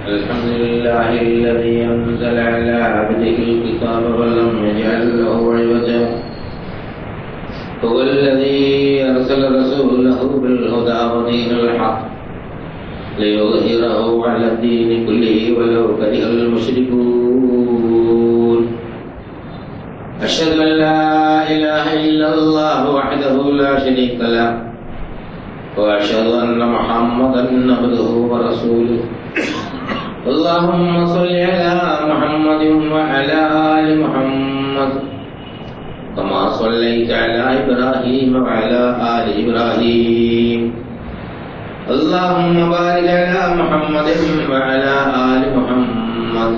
الحمد لله الذي أنزل على عبده الكتاب ولم يجعل له عوجا هو الذي أرسل رسوله بالهدى ودين الحق ليظهره على الدين كله ولو كره المشركون أشهد أن لا إله إلا الله وحده لا شريك له وأشهد أن محمدا عبده ورسوله اللهم صل على محمد وعلى آل محمد كما صليت على إبراهيم وعلى آل إبراهيم اللهم بارك على محمد وعلى آل محمد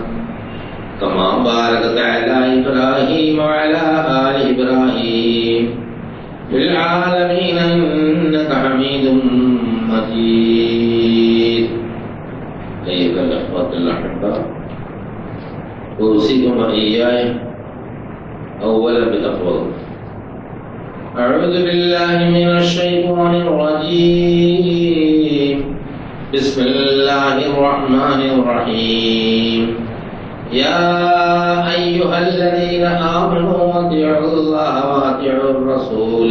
كما باركت على إبراهيم وعلى آل إبراهيم في العالمين إنك حميد مجيد. أيها الأخوة الأحباء، أوصيكم وإياي أولا بتقوى الله. أعوذ بالله من الشيطان الرجيم. بسم الله الرحمن الرحيم. يا أيها الذين آمنوا أطيعوا الله وأطيعوا الرسول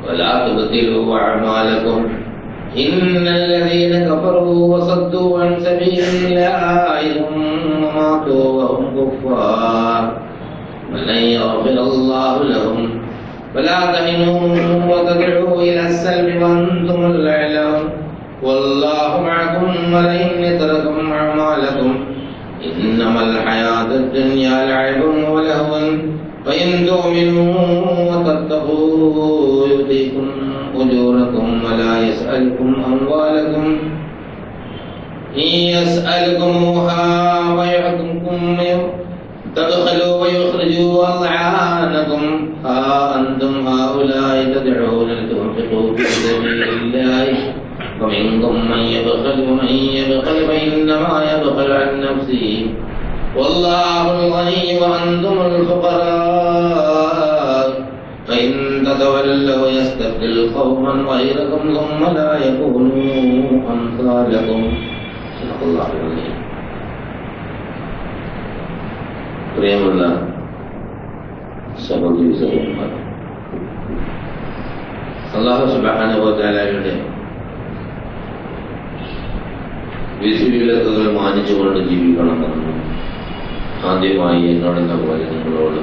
ولا تبطلوا أعمالكم إن الذين كفروا وصدوا عن سبيل الله ثم ماتوا وهم كفار ولن يغفر الله لهم فلا تهنوا وتدعوا إلى السلم وأنتم الأعلون والله معكم ولن يتركم أعمالكم إنما الحياة الدنيا لعب ولهو فإن تؤمنوا وتتقوا يؤتكم أجوركم ولا يسألكم أموالكم إن يسألكموها ويعطكم تبخلوا ويخرجوا أضعانكم ها أنتم هؤلاء تدعون لتنفقوا في سبيل الله ومنكم من يبخل ومن يبخل فإنما يبخل عن نفسه والله الغني وأنتم الفقراء فإن تتولوا يستبدل قوما غيركم ثم لا يكونوا أمثالكم. صدق الله العظيم. പ്രിയമുള്ള സഹോദരി സഹോദരന്മാർ, അല്ലാഹു സുബ്ഹാനഹു വ തആലയുടെ വിധിവിലക്കുകൾ മാനിച്ചുകൊണ്ട് ജീവിക്കണമെന്ന് ആദ്യമായി എന്നോടെന്ന പോലെ നിങ്ങളോട്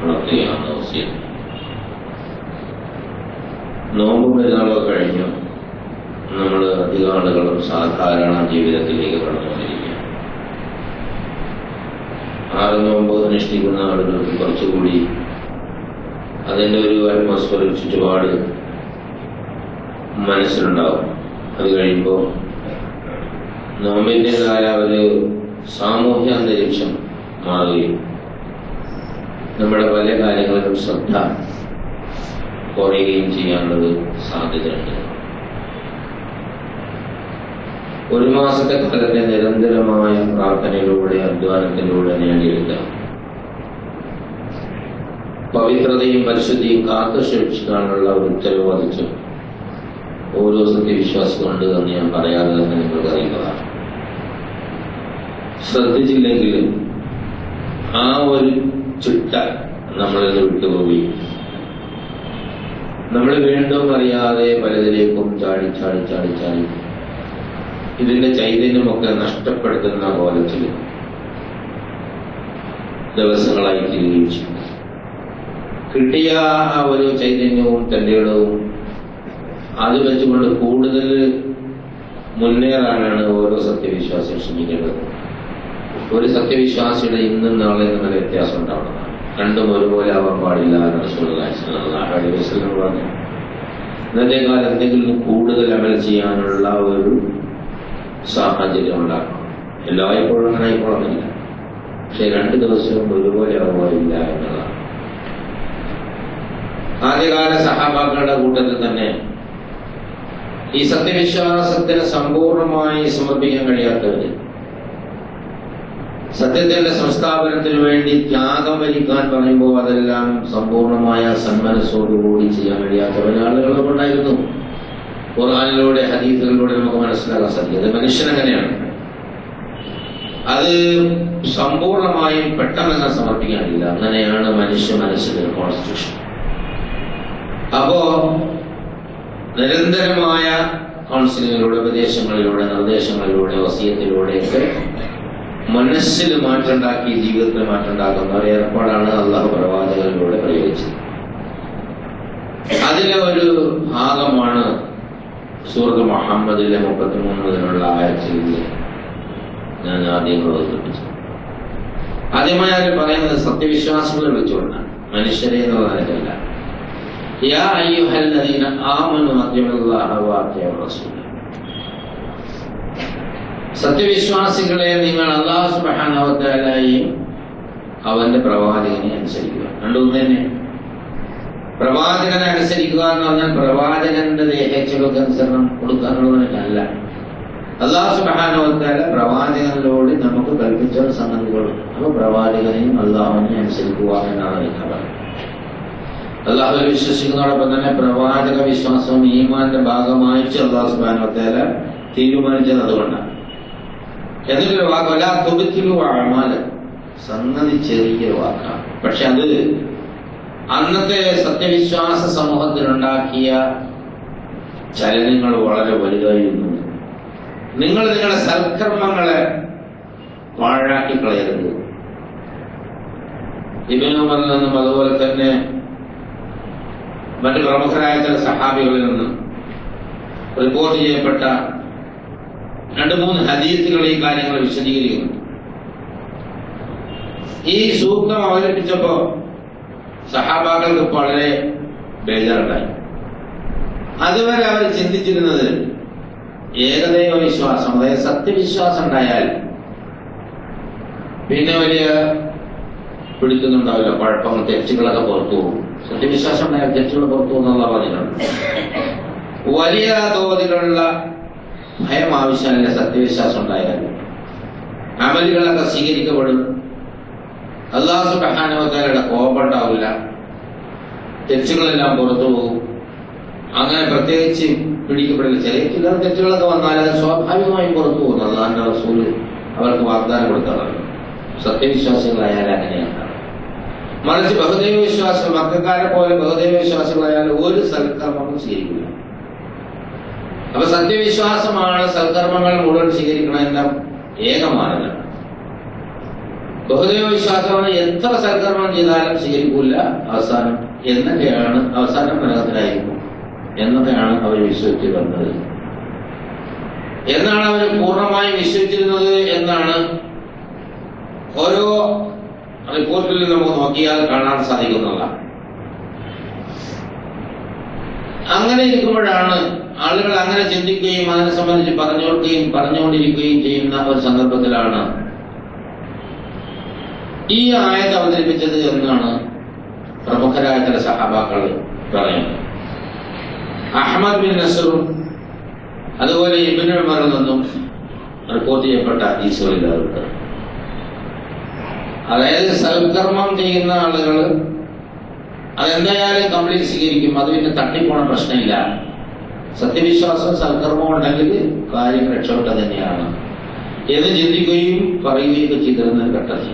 ഉണർത്തുകയാണ് വസിയത്ത്. നോമ്പ് പെരുന്നാളൊക്കെ കഴിഞ്ഞു നമ്മൾ അധിക ആളുകളും സാധാരണ ജീവിതത്തിലേക്ക് കടന്നുകൊണ്ടിരിക്കുക. 6 നോമ്പ് അനുഷ്ഠിക്കുന്ന ആളുകൾക്ക് കുറച്ചുകൂടി അതിൻ്റെ ഒരു അറ്റ്മോസ്ഫിയർ ചുറ്റുപാട് മനസ്സിലുണ്ടാവും. അത് കഴിയുമ്പോൾ നോമ്പിൻ്റെതായ ഒരു സാമൂഹ്യ അന്തരീക്ഷം മാറുകയും നമ്മുടെ പല കാര്യങ്ങളിലും ശ്രദ്ധ കുറയുകയും ചെയ്യാനുള്ളത് സാധ്യതയുണ്ട്. 1 മാസത്തെ കാലത്തെ നിരന്തരമായ പ്രാർത്ഥനയിലൂടെ അധ്വാനത്തിലൂടെ നേടിയെടുത്ത പവിത്രതയും പരിശുദ്ധിയും കാത്തു സൂക്ഷിക്കാനുള്ള ഒരു ഉത്തരവാദിത്വം ഓരോ സത്യവിശ്വാസികളുണ്ട് എന്ന് ഞാൻ പറയാതെ തന്നെ നിങ്ങൾക്ക് അറിയുന്നതാണ്. ശ്രദ്ധിച്ചില്ലെങ്കിൽ ആ ഒരു ചിട്ട നമ്മളിൽ വിട്ടുപോയി നമ്മൾ വീണ്ടും അറിയാതെ പലതിലേക്കും ചാടി ചാടി ചാടി ചാടി ഇതിന്റെ ചൈതന്യമൊക്കെ നഷ്ടപ്പെടുത്തുന്ന കോലത്തിൽ ദിവസങ്ങളായി തീരുകയും ചെയ്യും. കിട്ടിയ ആ ഒരു ചൈതന്യവും തൻ്റെ ഇടവും അത് വെച്ചുകൊണ്ട് കൂടുതൽ മുന്നേറാനാണ് ഓരോ സത്യവിശ്വാസിയും ശ്രമിക്കേണ്ടത്. ഒരു സത്യവിശ്വാസിയുടെ ഇന്നും നാളെ നല്ല വ്യത്യാസം ഉണ്ടാവുന്നതാണ്. രണ്ടും ഒരുപോലെ ആവാൻ പാടില്ല എന്ന് റസൂലുള്ളാഹി സ്വല്ലല്ലാഹു അലൈഹി വസല്ലം പറഞ്ഞു. ഇന്നത്തെ കാലം എന്തെങ്കിലും കൂടുതൽ അമൽ ചെയ്യാനുള്ള ഒരു സാഹചര്യം ഉണ്ടാക്കണം. എല്ലായ്പ്പോഴും അങ്ങനെ ആയിക്കോളന്നില്ല, പക്ഷെ 2 ദിവസവും ഒരുപോലെ ആവുകയില്ല എന്നുള്ളതാണ്. ആദ്യകാല സഹാബാക്കളുടെ കൂട്ടത്തിൽ തന്നെ ഈ സത്യവിശ്വാസത്തിന് സമ്പൂർണമായി സമർപ്പിക്കാൻ കഴിയാത്തവര്, സത്യത്തിന്റെ സംസ്ഥാപനത്തിന് വേണ്ടി ത്യാഗം വരിക്കാൻ പറയുമ്പോൾ അതെല്ലാം സമ്പൂർണമായ സന്മനസ്സോടുകൂടി ചെയ്യാൻ കഴിയാത്ത പല ആളുകളും ഉണ്ടായിരുന്നു. ഖുർആനിലൂടെ ഹദീസുകളിലൂടെ നമുക്ക് മനസ്സിലാക്കാൻ സാധിക്കും. അത് മനുഷ്യനങ്ങനെയാണ്. അത് സമ്പൂർണമായും പെട്ടെന്ന് സമർപ്പിക്കാനില്ല. അങ്ങനെയാണ് മനുഷ്യ മനസ്സിന്റെ കോൺസ്റ്റിറ്റ്യൂഷൻ. അപ്പോ നിരന്തരമായ കൗൺസിലിങ്ങിലൂടെ, ഉപദേശങ്ങളിലൂടെ, നിർദ്ദേശങ്ങളിലൂടെ, വസിയത്തിലൂടെയൊക്കെ മനസ്സിൽ മാറ്റമുണ്ടാക്കി ജീവിതത്തിൽ മാറ്റമുണ്ടാക്കുന്ന ഒരു ഏർപ്പാടാണ് അള്ളാഹു പ്രവാചകനിലൂടെ പ്രയോഗിച്ചത്. അതിലെ ഒരു ഭാഗമാണ് സൂറത്ത് മുഹമ്മദിലെ 33 മുതലുള്ള ആയത്തിൽ ഞാൻ ആദ്യം അവതരിപ്പിച്ചത്. ആദ്യമായി അവർ പറയുന്നത് സത്യവിശ്വാസികളെ വിളിച്ചുകൊണ്ടാണ്, മനുഷ്യരെ എന്നുള്ളതല്ല. യാ അയ്യുഹല്ലദീന ആമനു അത്തിഉല്ലാഹ വഅത്തിഉർ റസൂല. സത്യവിശ്വാസികളെ, നിങ്ങൾ അല്ലാഹു സുബ്ഹാനഹു വ തആലയെയും അവന്റെ പ്രവാചകനെ അനുസരിക്കുക. രണ്ടും തന്നെ. പ്രവാചകനെ അനുസരിക്കുക എന്ന് പറഞ്ഞാൽ പ്രവാചകന്റെ ദേഹേച്ഛകൾക്ക് അനുസരണം കൊടുക്കാനുള്ളതിനല്ല. അല്ലാഹു സുബ്ഹാനഹു വ തആല പ്രവാചകനിലൂടെ നമുക്ക് കൽപ്പിച്ച സംഗതികൾ, അപ്പോൾ പ്രവാചകനെയും അല്ലാഹുവിനെയും അനുസരിക്കുക എന്നാണ് എനിക്ക് പറയുന്നത്. അല്ലാഹുവിൽ വിശ്വസിക്കുന്നതോടൊപ്പം തന്നെ പ്രവാചക വിശ്വാസവും ഈമാന്റെ ഭാഗമായിട്ട് അല്ലാഹു സുബ്ഹാനഹു വ തആല തീരുമാനിച്ചത് അതുകൊണ്ടാണ്. എന്നിട്ടൊരു വാക്ക്, വലാ തുബ്തിലു അഅമാല, സംഗതി ചെറിയ വാക്കാണ്, പക്ഷെ അത് അന്നത്തെ സത്യവിശ്വാസ സമൂഹത്തിനുണ്ടാക്കിയ ചലനങ്ങൾ വളരെ വലുതായിരുന്നു. നിങ്ങൾ നിങ്ങളുടെ സൽക്കർമ്മങ്ങളെ പാഴാക്കി കളയരുത്. ഇബ്നു ഉമറിൽ നിന്നും അതുപോലെ തന്നെ മറ്റു പ്രമുഖരായ ചില സഹാബികളിൽ നിന്നും റിപ്പോർട്ട് ചെയ്യപ്പെട്ട 2-3 ഹദീസുകൾ ഈ കാര്യങ്ങൾ വിശദീകരിക്കുന്നു. ഈ സൂക്തം അവതരിപ്പിച്ചപ്പോ സഹാബാക്കൾക്ക് വളരെ ബേജാറുണ്ടായി. അതുവരെ അവർ ചിന്തിച്ചിരുന്നത് ഏകദൈവ വിശ്വാസം, അതായത് സത്യവിശ്വാസം ഉണ്ടായാൽ പിന്നെ വലിയ പിടിക്കുന്നുണ്ടാവില്ല, കുഴപ്പങ്ങൾ, തെറ്റുകളൊക്കെ പുറത്തു പോകും. സത്യവിശ്വാസം ഉണ്ടായാൽ തെറ്റുകൾ പുറത്തു പോകുന്നുള്ള പറഞ്ഞിട്ടുണ്ട്. വലിയ തോതിലുള്ള ഭയം ആവശ്യമില്ല. സത്യവിശ്വാസം ഉണ്ടായാൽ അമലുകളൊക്കെ സ്വീകരിക്കപ്പെടും. അല്ലാഹു സുബ്ഹാനഹു വ തആലയുടെ കോപം ഉണ്ടാവില്ല, തെറ്റുകളെല്ലാം പുറത്തു പോകും. അങ്ങനെ പ്രത്യേകിച്ച് പിടിക്കപ്പെടില്ല. ചില തെറ്റുകളൊക്കെ വന്നാൽ അത് സ്വാഭാവികമായും പുറത്തു പോകുന്നു. അല്ലാഹുവിന്റെ റസൂല് അവർക്ക് വാഗ്ദാനം കൊടുത്തതാണ്. സത്യവിശ്വാസികളായാൽ അങ്ങനെയാണ്. മറിച്ച് ബഹുദൈവ വിശ്വാസം, മക്കക്കാരെ പോലെ ബഹുദൈവ വിശ്വാസികളായാൽ ഒരു സൽക്കർമ്മവും സ്വീകരിക്കില്ല. അപ്പൊ സത്യവിശ്വാസമാണ് സൽക്കർമ്മങ്ങൾ മുഴുവൻ സ്വീകരിക്കണമെന്ന ഏക മാനദണ്ഡം. ബഹുദൈവ വിശ്വാസമാണ് എത്ര സൽക്കർമ്മം ചെയ്താലും സ്വീകരിക്കൂല, അവസാനം എന്നൊക്കെയാണ്, അവസാനം നരകത്തിലായിരിക്കും എന്നൊക്കെയാണ് അവർ വിശ്വസിച്ച് വന്നത്, എന്നാണ് അവർ പൂർണ്ണമായും വിശ്വസിച്ചിരുന്നത് എന്നാണ് ഓരോ റിപ്പോർട്ടിൽ നമുക്ക് നോക്കിയാൽ കാണാൻ സാധിക്കുന്നതാണ്. അങ്ങനെ ഇരിക്കുമ്പോഴാണ് ആളുകൾ അങ്ങനെ ചിന്തിക്കുകയും അതിനെ സംബന്ധിച്ച് പറഞ്ഞുകൊണ്ടിരിക്കുകയും ചെയ്യുന്ന ഒരു സന്ദർഭത്തിലാണ് ഈ ആയത്ത് അവതരിപ്പിച്ചത് എന്നാണ് പ്രമുഖരായ ചില സഹാബാക്കൾ പറയുന്നത്. അഹ്മദ് ബിൻ നസറും അതുപോലെ ഇബ്നു ഉമറിൽ നിന്നും റിപ്പോർട്ട് ചെയ്യപ്പെട്ട ഹദീസുകളിലുണ്ട്. അതായത് സൽക്കർമ്മം ചെയ്യുന്ന ആളുകൾ അതെന്തായാലും കംപ്ലീറ്റ് സ്വീകരിക്കും, അത് പിന്നെ തട്ടിപ്പോണ പ്രശ്നമില്ല. സത്യവിശ്വാസം സൽക്കർമ്മം ഉണ്ടെങ്കിൽ കാര്യം രക്ഷപ്പെട്ട തന്നെയാണ് എന്ന് ചിന്തിക്കുകയും പറയുകയൊക്കെ ചെയ്തിരുന്ന ഒരു ഘട്ടത്തിൽ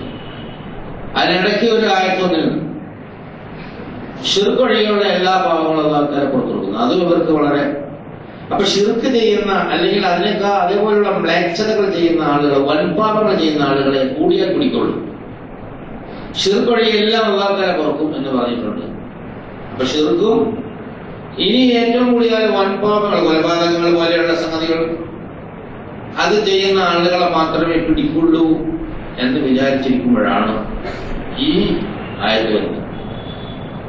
അതിനിടയ്ക്ക് ഒരു ആയത്തൊന്നിൽ ഷിർക്ക് ഒഴികെയുള്ള എല്ലാ പാവങ്ങളും ആൾക്കാരെ പുറത്തു കൊടുക്കുന്നു. അതും ഇവർക്ക് വളരെ, അപ്പൊ ഷിർക്ക് ചെയ്യുന്ന അല്ലെങ്കിൽ അതിനേക്കാൾ അതേപോലുള്ള മ്ലേച്ഛതകൾ ചെയ്യുന്ന ആളുകൾ, വൻപാപങ്ങൾ ചെയ്യുന്ന ആളുകളെ കൂടിയാൽ പിടിക്കുള്ളൂ. ഷിർക്ക് ഒഴികെ എല്ലാം ആൾക്കാരെ പുറക്കും എന്ന് പറഞ്ഞിട്ടുണ്ട്. അപ്പൊ ഷിർക്കും ഇനി ഏറ്റവും കൂടിയാൽ വൻപാപങ്ങൾ, കൊലപാതകങ്ങൾ പോലെയുള്ള സംഗതികൾ അത് ചെയ്യുന്ന ആളുകളെ മാത്രമേ പിടിക്കുള്ളൂ എന്ന് വിചാരിച്ചിരിക്കുമ്പോഴാണ് ഈ ആയത്ത് വരുന്നത്.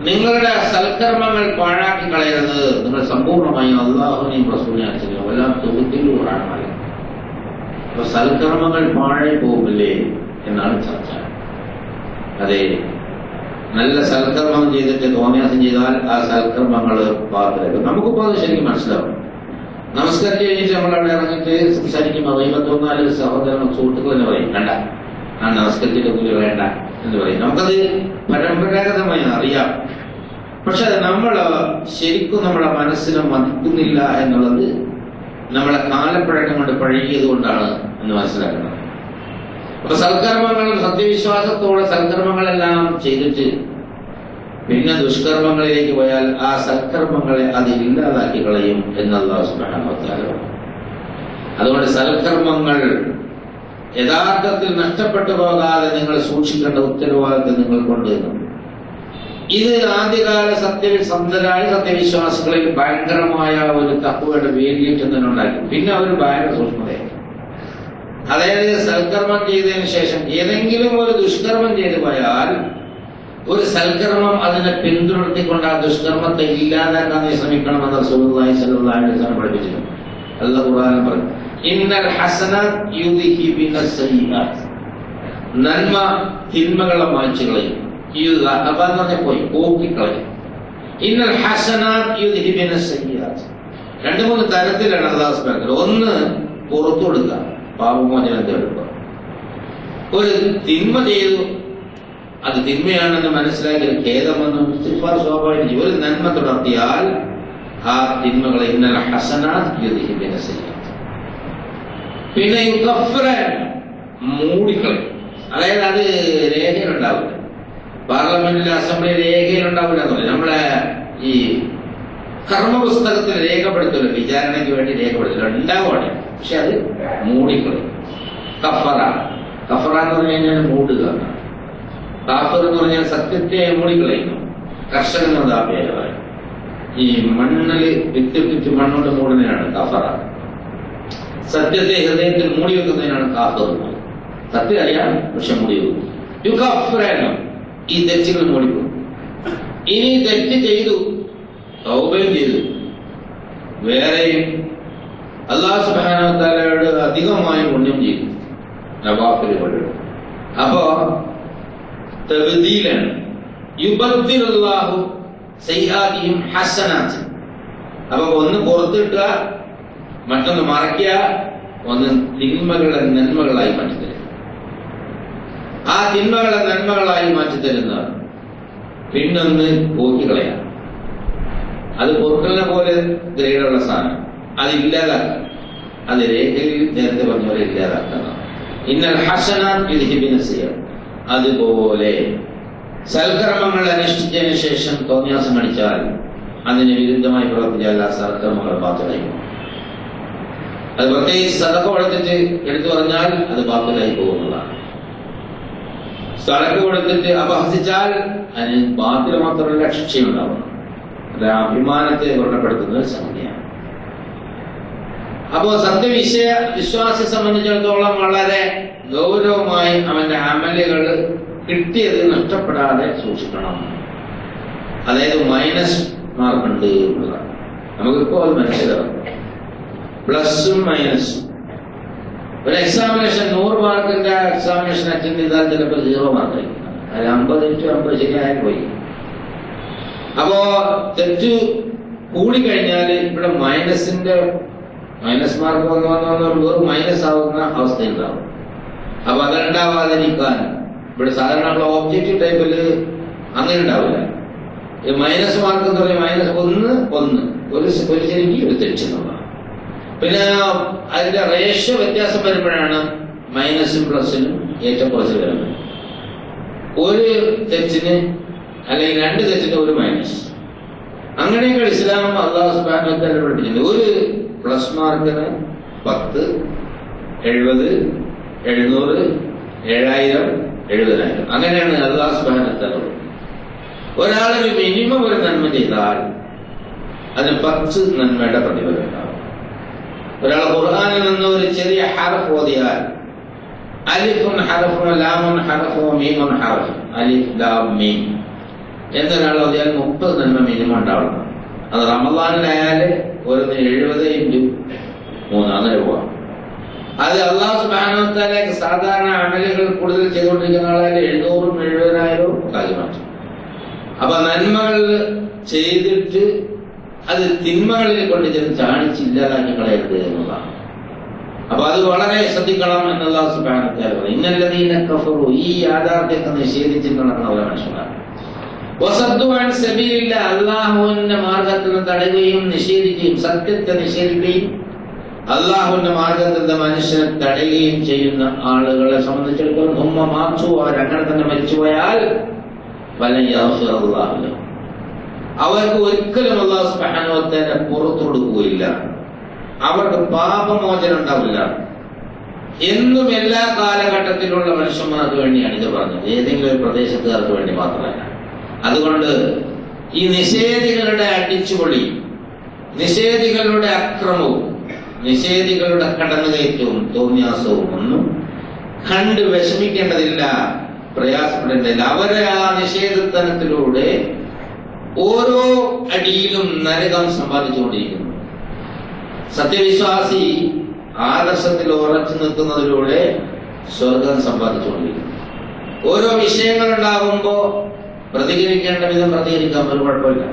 നിങ്ങളുടെ സൽക്കർമ്മങ്ങൾ പാഴാക്കി കളയരുത്, നിങ്ങൾ സമ്പൂർണ്ണമായും അല്ലാഹുവിനെയും റസൂലിനെയും അനുസരിക്കുക. വല്ലാ തുബ്തിലൂഹാണ്. അപ്പൊ സൽക്കർമ്മങ്ങൾ പാഴായി പോകില്ലേ എന്നാണ് ചർച്ച. അതെ, നല്ല സൽക്കർമ്മം ചെയ്തിട്ട് തോന്നിയാസം ചെയ്താൽ ആ സൽക്കർമ്മങ്ങൾ പാത്രമാക്കും. നമുക്കിപ്പോൾ അത് ശരിക്കും മനസ്സിലാവും. നമസ്കരിച്ച് കഴിഞ്ഞിട്ട് നമ്മളവിടെ ഇറങ്ങിയിട്ട് സംസാരിക്കുമ്പോൾ വൈകത്തോന്നാല് സഹോദരങ്ങൾ സുഹൃത്തുക്കൾ എന്ന് പറയും, വേണ്ട ആ നമസ്കരിച്ചിട്ട് കൂലി വേണ്ട എന്ന് പറയും. നമുക്കത് പരമ്പരാഗതമായി അറിയാം. പക്ഷെ നമ്മൾ ശരിക്കും നമ്മുടെ മനസ്സിനെ മതിക്കുന്നില്ല എന്നുള്ളത് നമ്മളെ കാലപ്പഴക്കം കൊണ്ട് പഴകിയത് കൊണ്ടാണ് എന്ന് മനസ്സിലാക്കുന്നത്. അപ്പൊ സൽക്കർമ്മങ്ങൾ സത്യവിശ്വാസത്തോടെ സൽക്കർമ്മങ്ങളെല്ലാം ചെയ്തിട്ട് പിന്നെ ദുഷ്കർമ്മങ്ങളിലേക്ക് പോയാൽ ആ സൽക്കർമ്മങ്ങളെ അത് ഇല്ലാതാക്കി കളയും എന്നുള്ള സുബ്ഹാനഹു വ തആല. അതുകൊണ്ട് സൽക്കർമ്മങ്ങൾ യഥാർത്ഥത്തിൽ നഷ്ടപ്പെട്ടു പോകാതെ നിങ്ങൾ സൂക്ഷിക്കേണ്ട ഉത്തരവാദിത്വം നിങ്ങൾക്കുണ്ട്. ഇത് ആദ്യകാല സത്യസന്ധരായ സത്യവിശ്വാസികളിൽ ഭയങ്കരമായ ഒരു തഖ്വയുടെ വേലിയേറ്റം തന്നെ ഉണ്ടാക്കി. പിന്നെ അവർ ഭയങ്കര സൂക്ഷ്മതയായി. അതായത് സൽക്കർമ്മം ചെയ്തതിനു ശേഷം ഏതെങ്കിലും ഒരു ദുഷ്കർമ്മം ചെയ്തു പോയാൽ ഒരു സൽക്കർമ്മം അതിനെ പിന്തുടർത്തിക്കൊണ്ട് ആ ദുഷ്കർമ്മത്തെ ഇല്ലാതാക്കാൻ ശ്രമിക്കണമെന്ന് റസൂലുള്ളാഹി സ്വല്ലല്ലാഹു അലൈഹി വസല്ലം പഠിപ്പിച്ചിട്ടുണ്ട്. അല്ലാഹു ഖുർആനിൽ പറഞ്ഞു, ഇന്നൽ ഹസനാത്ത് യുദ്ഹിബിന സയ്യിആത്ത്. നന്മ തിന്മകളെ മായ്ച്ചു കളയും. പോയി പോക്കിക്കളയും. ഇന്നൽ ഹസനാത്ത് യുദ്ഹിബിന സയ്യിആത്ത്. 2-3 തരത്തിലാണ് അല്ലാഹു പറഞ്ഞത്. ഒന്ന്, പുറത്തു കൊടുക്കുക, പാപമോചനം തേടുക. ഒരു തിന്മ ചെയ്തു, അത് തിന്മയാണെന്ന് മനസ്സിലാക്കി ഖേദമെന്നും ഇസ്തിഗ്ഫാർ സ്വാഭാവികം. ഒരു നന്മ തുടർത്തിയാൽ ആ തിന്മകളെ ഇന്നൽ ഹസനാത്ത് യുദ്ഹിബിന സയ്യിആത്ത്. പിന്നെ മൂടിക്കളയും. അതായത് അത് രേഖയിലുണ്ടാവില്ല. പാർലമെന്റിലെ അസംബ്ലി രേഖയിലുണ്ടാവില്ല എന്ന് പറയും. നമ്മളെ ഈ കർമ്മപുസ്തകത്തിൽ രേഖപ്പെടുത്തില്ല, വിചാരണയ്ക്ക് വേണ്ടി രേഖപ്പെടുത്തില്ല, ഉണ്ടാവുകയാണ്. പക്ഷെ അത് മൂടിക്കളയും. കഫറ എന്ന് പറഞ്ഞു കഴിഞ്ഞാൽ മൂടുക. കാഫർ എന്ന് പറഞ്ഞാൽ സത്യത്തെ മൂടിക്കളയുന്നു. കർഷകൻ എന്നതാപേരമായി ഈ മണ്ണില് വിത്തിട്ടിട്ട് മണ്ണോട് മൂടുന്നതിനാണ് കഫറ. സത്യത്തെ ഹൃദയത്തിൽ മൂടി വെക്കുന്നതിനാണ് കാഫർ. സത്യം അറിയാം, പക്ഷെ മൂടി വെക്കും. യുഗഫ്രാനോ ഈ തെറ്റുകൾ മൂടിക്കും. ഇനി തെറ്റ് ചെയ്തു, തൗബയും ചെയ്തു, വേറെയും അല്ലാഹു സുബ്ഹാനഹു വ തആലയോട് അധികമായി പുണ്യം ചെയ്തു, നവാഫിലുകൾ. അപ്പോ തബ്ദീലാണ്. യുബദ്ദിലുല്ലാഹു സയ്യിആതിഹിം ഹസനാത്ത്. അപ്പൊ ഒന്ന് പുറത്തിട്ടുക, മറ്റൊന്ന് മറയ്ക്കുക, ഒന്ന് തിന്മകളെ നന്മകളായി മാറ്റിത്തരും. ആ തിന്മകളെ നന്മകളായി മാറ്റിത്തരുന്നതാണ്. പിന്നൊന്ന് പോക്കിക്കളയാം. അത് പൊറുക്കലിനെ പോലെ ഗ്രേഡുള്ള സാധനം, അത് ഇല്ലാതാക്കാം. അത് രേഖയിൽ നേരത്തെ പറഞ്ഞ പോലെ ഇല്ലാതാക്കണം. ഇന്നൽ ഹസനാത്ത് യുദ്ഹിബിന സയ്യിആത്ത്. അതുപോലെ സൽക്കർമ്മങ്ങൾ അനുഷ്ഠിച്ചതിന് ശേഷം തോന്നിയാസം കാണിച്ചാൽ, അതിന് വിരുദ്ധമായി പ്രവർത്തിച്ചാൽ ആ സൽക്കർമ്മങ്ങൾ ബാത്തിലായി പോകും. അത് പ്രത്യേകിച്ച് സദഖ കൊടുത്തിട്ട് എടുത്തു പറഞ്ഞാൽ അത് ബാത്തിലായി പോകുന്നതാണ്. സദഖ കൊടുത്തിട്ട് അപഹസിച്ചാൽ അതിന് ബാത്തിൽ മാത്രമല്ല ശിക്ഷയുണ്ടാവണം. അത് അഭിമാനത്തെ വ്രണപ്പെടുത്തുന്ന സംഗതിയാണ്. അപ്പോ വിശ്വാസിയെ സംബന്ധിച്ചിടത്തോളം വളരെ ഗൗരവമായി അവന്റെ അമലുകൾ കിട്ടിയത് നഷ്ടപ്പെടാതെ സൂക്ഷിക്കണം. അതായത് മൈനസ് മാർക്കുണ്ട് എന്നുള്ളതാണ്. നമുക്കിപ്പോൾ അത് മനസ്സിലാവും. പ്ലസും മൈനസും. ഒരു എക്സാമിനേഷൻ 100 മാർക്കിന്റെ എക്സാമിനേഷൻ അറ്റൻഡ് ചെയ്താൽ ചിലപ്പോൾ 0 മാർക്ക് ആയിരിക്കും. അത് 50-50 ശരിയായാൽ പോയി. അപ്പോ തെറ്റ് കൂടിക്കഴിഞ്ഞാൽ ഇവിടെ മൈനസ് മാർക്ക് വന്ന് മൈനസ് ആവുന്ന അവസ്ഥ ഉണ്ടാവും. അപ്പൊ അതുണ്ടാവാതിരിക്കാൻ ഇവിടെ സാധാരണ നമ്മൾ ഓബ്ജക്റ്റീവ് ടൈപ്പില് അങ്ങനെ ഉണ്ടാവില്ല. മൈനസ് മാർക്ക് എന്ന് പറഞ്ഞാൽ -1 ഒരു ശരിക്ക് ഒരു തെറ്റെന്നുള്ളതാണ്. പിന്നെ അതിന്റെ റേഷ്യോ വ്യത്യാസം വരുമ്പോഴാണ് മൈനസും പ്ലസിനും ഏറ്റക്കുറച്ചിൽ വരുന്നത്. ഒരു തെറ്റിന് അല്ലെങ്കിൽ 2 തെറ്റിന് ഒരു മൈനസ്. അങ്ങനെയൊക്കെ ഇസ്ലാം അല്ലാഹു സുബ്ഹാനഹു വ തആല പഠിപ്പിച്ചിട്ടുണ്ട്. ഒരു പ്ലസ് മാർക്കിന് 10, 70, 700, 7000, 70000 അങ്ങനെയാണ് അല്ലാഹു സുബ്ഹാനഹു വ തആല. ഒരാളൊരു മിനിമം ഒരു നന്മ ചെയ്താൽ അതിന് 10 നന്മയുടെ പ്രതിഫലം ഉണ്ടാവും. ഒരാൾ ഖുർആനിൽ നിന്ന് ഒരു ചെറിയ ഹർഫ് ഓതിയാൽ, അലിഫുൻ ഹർഫുൻ ലാമുൻ ഹർഫുൻ മീമുൻ ഹർഫ്, അലിഫ് ലാം മീം എന്നൊരാൾ ഓതിയാൽ 30 നന്മ മിനിമം ഉണ്ടാവണം. അത് റമളാനിലായാൽ ഒരു 70 × 3 അങ്ങനെ പോവാം. അത് അല്ലാഹു സുബ്ഹാനഹു വ തആലയ്ക്ക് സാധാരണ അമലുകൾ കൂടുതൽ ചെയ്തുകൊണ്ടിരിക്കുന്ന ആളായാലും 700-ഉം 70,000-ഉം കാര്യം മാറ്റും. അപ്പൊ നന്മകൾ ചെയ്തിട്ട് അത് തിന്മകളിൽ കൊണ്ട് ചെന്ന് ചാടിച്ചില്ലാതാക്കി കളയരുത് എന്നുള്ളതാണ്. അപ്പൊ അത് വളരെ ശ്രദ്ധിക്കണം എന്നുള്ള അല്ലാഹു സുബ്ഹാനഹു വ തആല പറയുന്നു. ഇന്നല്ലദീന കഫറു, ഈ യാഥാർത്ഥ്യത്തെ നിഷേധിച്ച് നടക്കുന്ന ഒരു മനുഷ്യനാണ്. വസദ്ദു അൻ സബീലില്ലാഹ്, അല്ലാഹുവിന്റെ മാർഗ്ഗത്തിൽ തടയുകയും നിഷേധിക്കുകയും, സത്യത്തെ നിഷേധിക്കുകയും അല്ലാഹുവിന്റെ മാർഗ്ഗത്തിൽ മനുഷ്യനെ തടയുകയും ചെയ്യുന്ന ആളുകളെ സംബന്ധിച്ചിടത്തോളം ഉമ്മ മാച്ചു, അവരങ്ങനെ തന്നെ മരിച്ചുപോയാൽ വലൻ യഗ്ഫിറല്ലാഹു ലഹും, അവർക്ക് ഒരിക്കലും അല്ലാഹു സുബ്ഹാനഹു വ തആല പുറത്തു കൊടുക്കുകയില്ല, അവർക്ക് പാപമോചനം ഉണ്ടാവില്ല എന്നും എല്ലാ കാലഘട്ടത്തിലുള്ള മനുഷ്യന്മാർക്ക് വേണ്ടിയാണ് ഇത് പറഞ്ഞത്, ഏതെങ്കിലും ഒരു പ്രദേശത്തുകാർക്ക് വേണ്ടി മാത്രമല്ല. അതുകൊണ്ട് ഈ നിഷേധികളുടെ അടിച്ചുപൊളി, നിഷേധികളുടെ അക്രമവും നിഷേധികളുടെ കടന്നുകയറ്റവും തോന്നിയാസവും ഒന്നും കണ്ട് വിഷമിക്കേണ്ടതില്ല, പ്രയാസപ്പെടേണ്ടതില്ല. അവരെ ആ നിഷേധത്തനത്തിലൂടെ ഓരോ അടിയിലും നരകം സമ്പാദിച്ചുകൊണ്ടിരിക്കുന്നു. സത്യവിശ്വാസി ആദർശത്തിൽ ഉറച്ചു നിൽക്കുന്നതിലൂടെ സ്വർഗം സമ്പാദിച്ചുകൊണ്ടിരിക്കുന്നു. ഓരോ വിഷയങ്ങൾ ഉണ്ടാകുമ്പോ പ്രതികരിക്കേണ്ട വിധം പ്രതികരിക്കാൻ ഒരു കുഴപ്പമില്ല.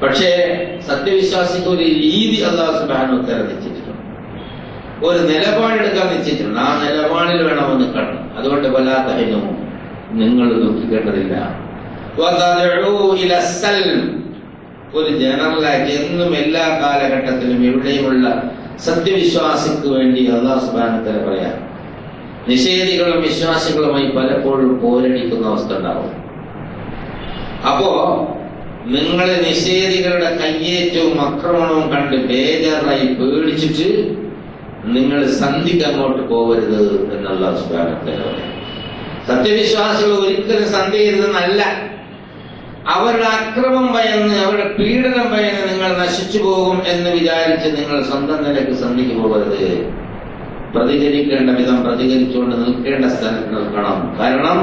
പക്ഷേ സത്യവിശ്വാസിക്ക് ഒരു രീതി അല്ലാഹു സുബ്ഹാനഹു വ തആല നിശ്ചയിച്ചിട്ടുണ്ട്, ഒരു നിലപാടെടുക്കാൻ നിശ്ചയിച്ചിട്ടുണ്ട്. ആ നിലപാടിൽ വേണമെന്ന് നിൽക്കണം. അതുകൊണ്ട് വലാ തഹ്നൂ, നിങ്ങൾ ദുഃഖിക്കേണ്ടതില്ല. വദഉ ഇലാ സൽം, ഒരു ജനറലാക്കി എന്നും എല്ലാ കാലഘട്ടത്തിലും എവിടെയുമുള്ള സത്യവിശ്വാസിക്ക് വേണ്ടി അല്ലാഹു സുബ്ഹാനഹു വ തആല പറയാം. നിഷേധികളും വിശ്വാസികളുമായി പലപ്പോഴും പോരടിക്കുന്ന അവസ്ഥ ഉണ്ടാവും. അപ്പോ നിങ്ങൾ നിഷേധികളുടെ കയ്യേറ്റവും ആക്രമണവും കണ്ട് ബേജാറായി പേടിച്ചിട്ട് നിങ്ങൾ സന്ധിക്ക് അങ്ങോട്ട് പോകരുത് എന്നുള്ള സുബ്ഹാനഹു വ തആല പറയാം. സത്യവിശ്വാസികൾ ഒരിക്കലും സന്ധി ചെയ്തതെന്നല്ല, അവരുടെ അക്രമം ഭയന്ന്, അവരുടെ പീഡനം ഭയന്ന് നിങ്ങൾ നശിച്ചു പോകും എന്ന് വിചാരിച്ച് നിങ്ങൾ സ്വന്തം നിലയ്ക്ക് സന്ധിക്ക് പോകരുത്. പ്രതികരിക്കേണ്ട വിധം പ്രതികരിച്ചുകൊണ്ട് നിൽക്കേണ്ട സ്ഥലത്ത് നിൽക്കണം. കാരണം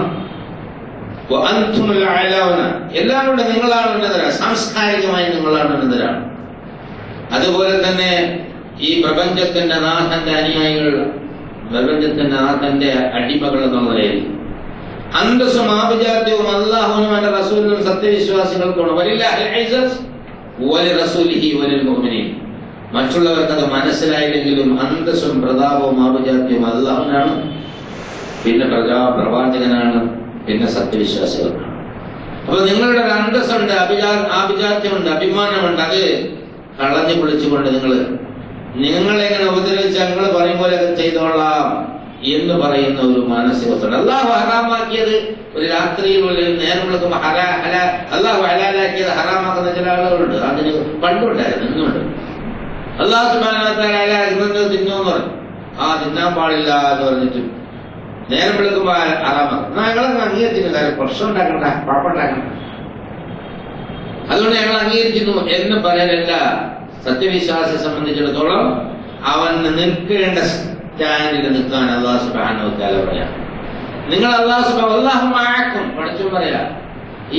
എല്ലാവരുടെ നിങ്ങളാണ് ഉന്നതരാണ്, സാംസ്കാരികമായി നിങ്ങളാണ് ഉന്നതരാണ്. അതുപോലെ തന്നെ ഈ പ്രപഞ്ചത്തിന്റെ നാഥന്റെ അനുയായികൾ, പ്രപഞ്ചത്തിന്റെ നാഥന്റെ അടിമകൾ എന്നുള്ള നിലയിൽ അന്തസ്സും ആഭിജാത്യവും അല്ലാഹുവിനും അവന്റെ റസൂലിനും സത്യവിശ്വാസികൾക്കാണ്. വലില്ലാഹിൽ ഇസ്സത്ത് വലിറസൂലിഹി വലിൽമുഅ്മിനീൻ. മറ്റുള്ളവർക്ക് അത് മനസ്സിലായില്ലെങ്കിലും അന്തസ്സും പ്രതാപവും ആഭിജാത്യവും അല്ലാഹുവിനാണ്, പിന്നെ പ്രവാചകനാണ്, പിന്നെ സത്യവിശ്വാസികൾക്കാണ്. അപ്പൊ നിങ്ങളുടെ ഒരു അന്തസ്സുണ്ട്, ആഭിജാത്യമുണ്ട്, അഭിമാനമുണ്ട്. അത് കളഞ്ഞു പൊളിച്ചുകൊണ്ട് നിങ്ങളെങ്ങനെ ഉപദ്രവിച്ച ഞങ്ങൾ പറയും പോലെ ചെയ്തോളാം എന്ന് പറയുന്ന ഒരു മാനസികത്വം. അല്ലാഹു ഹറാമാക്കിയത് ഒരു രാത്രിയിൽ നേരം വിളിക്കുമ്പോൾ അല്ലാഹു ഹലാലാക്കിയത് ഹറാമാക്കുന്ന ചില ആളുകളുണ്ട്. അതിന് പണ്ടുണ്ടായിരുന്നു, ഇന്നുണ്ട്. അല്ലാഹു സുബ്ഹാനഹു വ തആല ഇന്നത് തിന്നോന്ന് പറഞ്ഞു, ആ തിന്നാൻ പാടില്ല എന്ന് പറഞ്ഞിട്ട് നേരം വിളിക്കുമ്പോൾ ഹറാമാക്കും. ഞങ്ങളങ്ങ് അംഗീകരിച്ചിരുന്നു, കാര്യം പ്രശ്നം ഉണ്ടാക്കണ്ട, കുഴപ്പമുണ്ടാക്കണ്ട, അതുകൊണ്ട് ഞങ്ങൾ അംഗീകരിക്കുന്നു എന്ന് പറയാനല്ല. സത്യവിശ്വാസിയെ സംബന്ധിച്ചിടത്തോളം അവൻ നിൽക്കേണ്ട സ്റ്റാൻഡിൽ നിൽക്കാൻ അല്ലാഹു സുബ്ഹാനഹു വ തആല പറയാം. നിങ്ങൾ അല്ലാഹു മഅക്കും പഠിച്ചു പറയാ.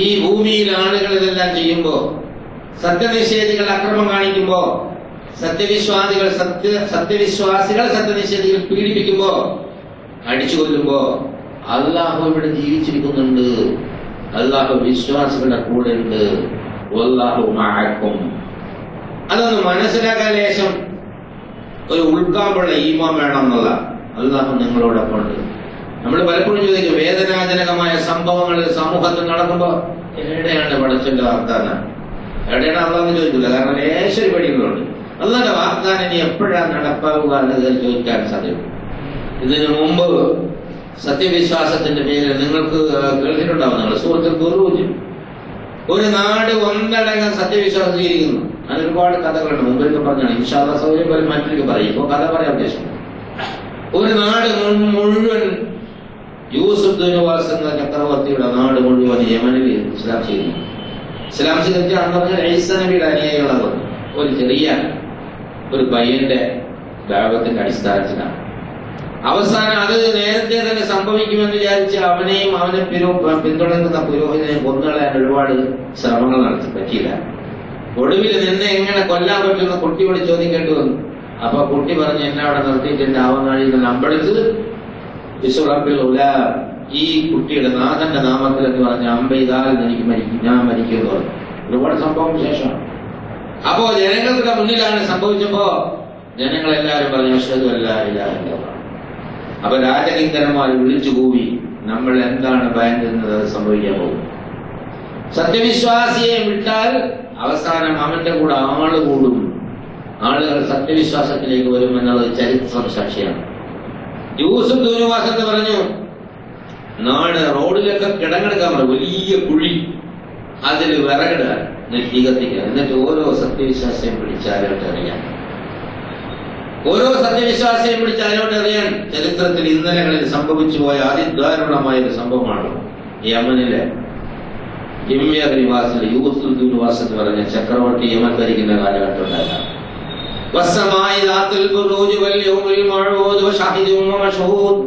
ഈ ഭൂമിയിൽ ആളുകൾ ഇതെല്ലാം ചെയ്യുമ്പോ, സത്യനിഷേധികൾ അക്രമം കാണിക്കുമ്പോ, സത്യവിശ്വാസികൾ സത്യനിഷേധികൾ പീഡിപ്പിക്കുമ്പോ, അടിച്ചു കൊല്ലുമ്പോ അല്ലാഹു ഇവിടെ ജീവിച്ചിരിക്കുന്നുണ്ട്, അല്ലാഹു വിശ്വാസികളുടെ കൂടെ ഉണ്ട്. വല്ലാഹു മഅക്കും. അതൊന്ന് മനസ്സിലാക്കാൻ ലേശം ഒരു ഉൾക്കാമ്പുള്ള ഈമാൻ വേണം എന്നുള്ള. അല്ലാഹു നിങ്ങളോടൊപ്പം ഉണ്ട്. നമ്മൾ പലപ്പോഴും ചോദിക്കും, വേദനാജനകമായ സംഭവങ്ങൾ സമൂഹത്തിൽ നടക്കുമ്പോ എവിടെയാണ് പടച്ചന്റെ വാഗ്ദാനം, എവിടെയാണ് അള്ളാഹ് ചോദിക്കില്ല. കാരണം ലേശം പടികളുണ്ട്. അള്ളാന്റെ വാഗ്ദാനം ഇനി എപ്പോഴാണ് നടപ്പാവുക എന്നത് ചോദിക്കാൻ സാധ്യത. ഇതിനു മുമ്പ് സത്യവിശ്വാസത്തിന്റെ പേരിൽ നിങ്ങൾക്ക് കേട്ടിട്ടുണ്ടാവും, നിങ്ങൾ സൂറത്തുൽ ബുറൂജ്, ഒരു നാട് ഒന്നടങ്കം സത്യവിശ്വാസം ഇരിക്കുന്നു. അതിനൊരുപാട് കഥകളുണ്ട്, മുമ്പൊക്കെ പറഞ്ഞാണ്. ഇൻഷാ അല്ലാഹ് സൗകര്യം പോലെ മറ്റൊരു പറയും. ഇപ്പൊ കഥ പറയാൻ ഉദ്ദേശിക്കുന്നു. ഒരു നാട് മുഴുവൻ, യൂസുഫ് ദുനുവാസ് എന്ന ചക്രവർത്തിയുടെ നാട് മുഴുവൻ യമനിൽ ഇസ്ലാം ചെയ്യുന്നു. ഇസ്ലാം സ്വീകരിച്ചാണെന്ന് പറഞ്ഞാൽ ഈസ നബിയുടെ അനുയായികളാണ്. ഒരു ചെറിയ ഒരു പയ്യന്റെ ദഅവത്തിന്റെ അടിസ്ഥാനത്തിലാണ്. അവസാനം അത് നേരത്തെ തന്നെ സംഭവിക്കുമെന്ന് വിചാരിച്ച് അവനെയും അവനെ പിന്തുണക്കുന്ന പുരോഹിതനെയും കൊന്നുകളയാൻ ഒരുപാട് ശ്രമങ്ങൾ നടത്തി, പറ്റിയില്ല. ഒടുവിൽ നിന്നെ എങ്ങനെ കൊല്ലാൻ പറ്റുമെന്ന് കുട്ടിയോട് ചോദിക്കേണ്ടി വന്നു. അപ്പൊ കുട്ടി പറഞ്ഞ് എന്നെ അവിടെ നിർത്തിയിട്ടുണ്ട്, ആവുന്ന അമ്പളിച്ച് ഈ കുട്ടിയുടെ നാഥന്റെ നാമത്തിൽ എന്ന് പറഞ്ഞ അമ്പെയ്താൽ ഞാൻ മരിക്കുമെന്ന് പറഞ്ഞു. ഒരുപാട് സംഭവം ശേഷമാണ്. അപ്പോ ജനങ്ങളുടെ മുന്നിലാണ് സംഭവിച്ചപ്പോ ജനങ്ങളെല്ലാവരും പറഞ്ഞു അശ്ഹദു അല്ലാ ഇലാഹ ഇല്ലല്ലാഹ്. അപ്പൊ രാജകിങ്കരന്മാർ വിളിച്ചു കൂവി, നമ്മൾ എന്താണ് ഭയക്കുന്നത്, അത് സംഭവിക്കാൻ പോകും. സത്യവിശ്വാസിയെ വിട്ടാൽ അവസാനം അവന്റെ കൂടെ ആള് കൂടും, ആളുകൾ സത്യവിശ്വാസത്തിലേക്ക് വരും എന്നുള്ളത് ചരിത്രം സാക്ഷിയാണ്. യൂസുഫ് ദൂനുവാസത്ത് പറഞ്ഞു, നാട് റോഡിലൊക്കെ കിടങ്ങെടുക്കാൻ പറഞ്ഞു, വലിയ കുഴി, അതിൽ വിറകിടുക, തീ കത്തിക്കുക, എന്നിട്ട് ഓരോ സത്യവിശ്വാസിയും പിടിച്ചാലോട്ട് അറിയാൻ, ഓരോ സത്യവിശ്വാസിയും പിടിച്ചാലോട്ട് അറിയാൻ. ചരിത്രത്തിൽ ഇന്നലകളിൽ സംഭവിച്ചു പോയ അതിദാരുണമായ ഒരു സംഭവമാണ് യമനിലെ ഹിമ്യർ നിവാസിൽ യൂസുഫ് ദൂനുവാസത്ത് പറഞ്ഞ ചക്രവർത്തി യമൻ ഭരിക്കുന്ന കാലഘട്ടം ഉണ്ടായിരുന്നു. والسماء ذات البروج واليوم الموعود وشاهد ومشهود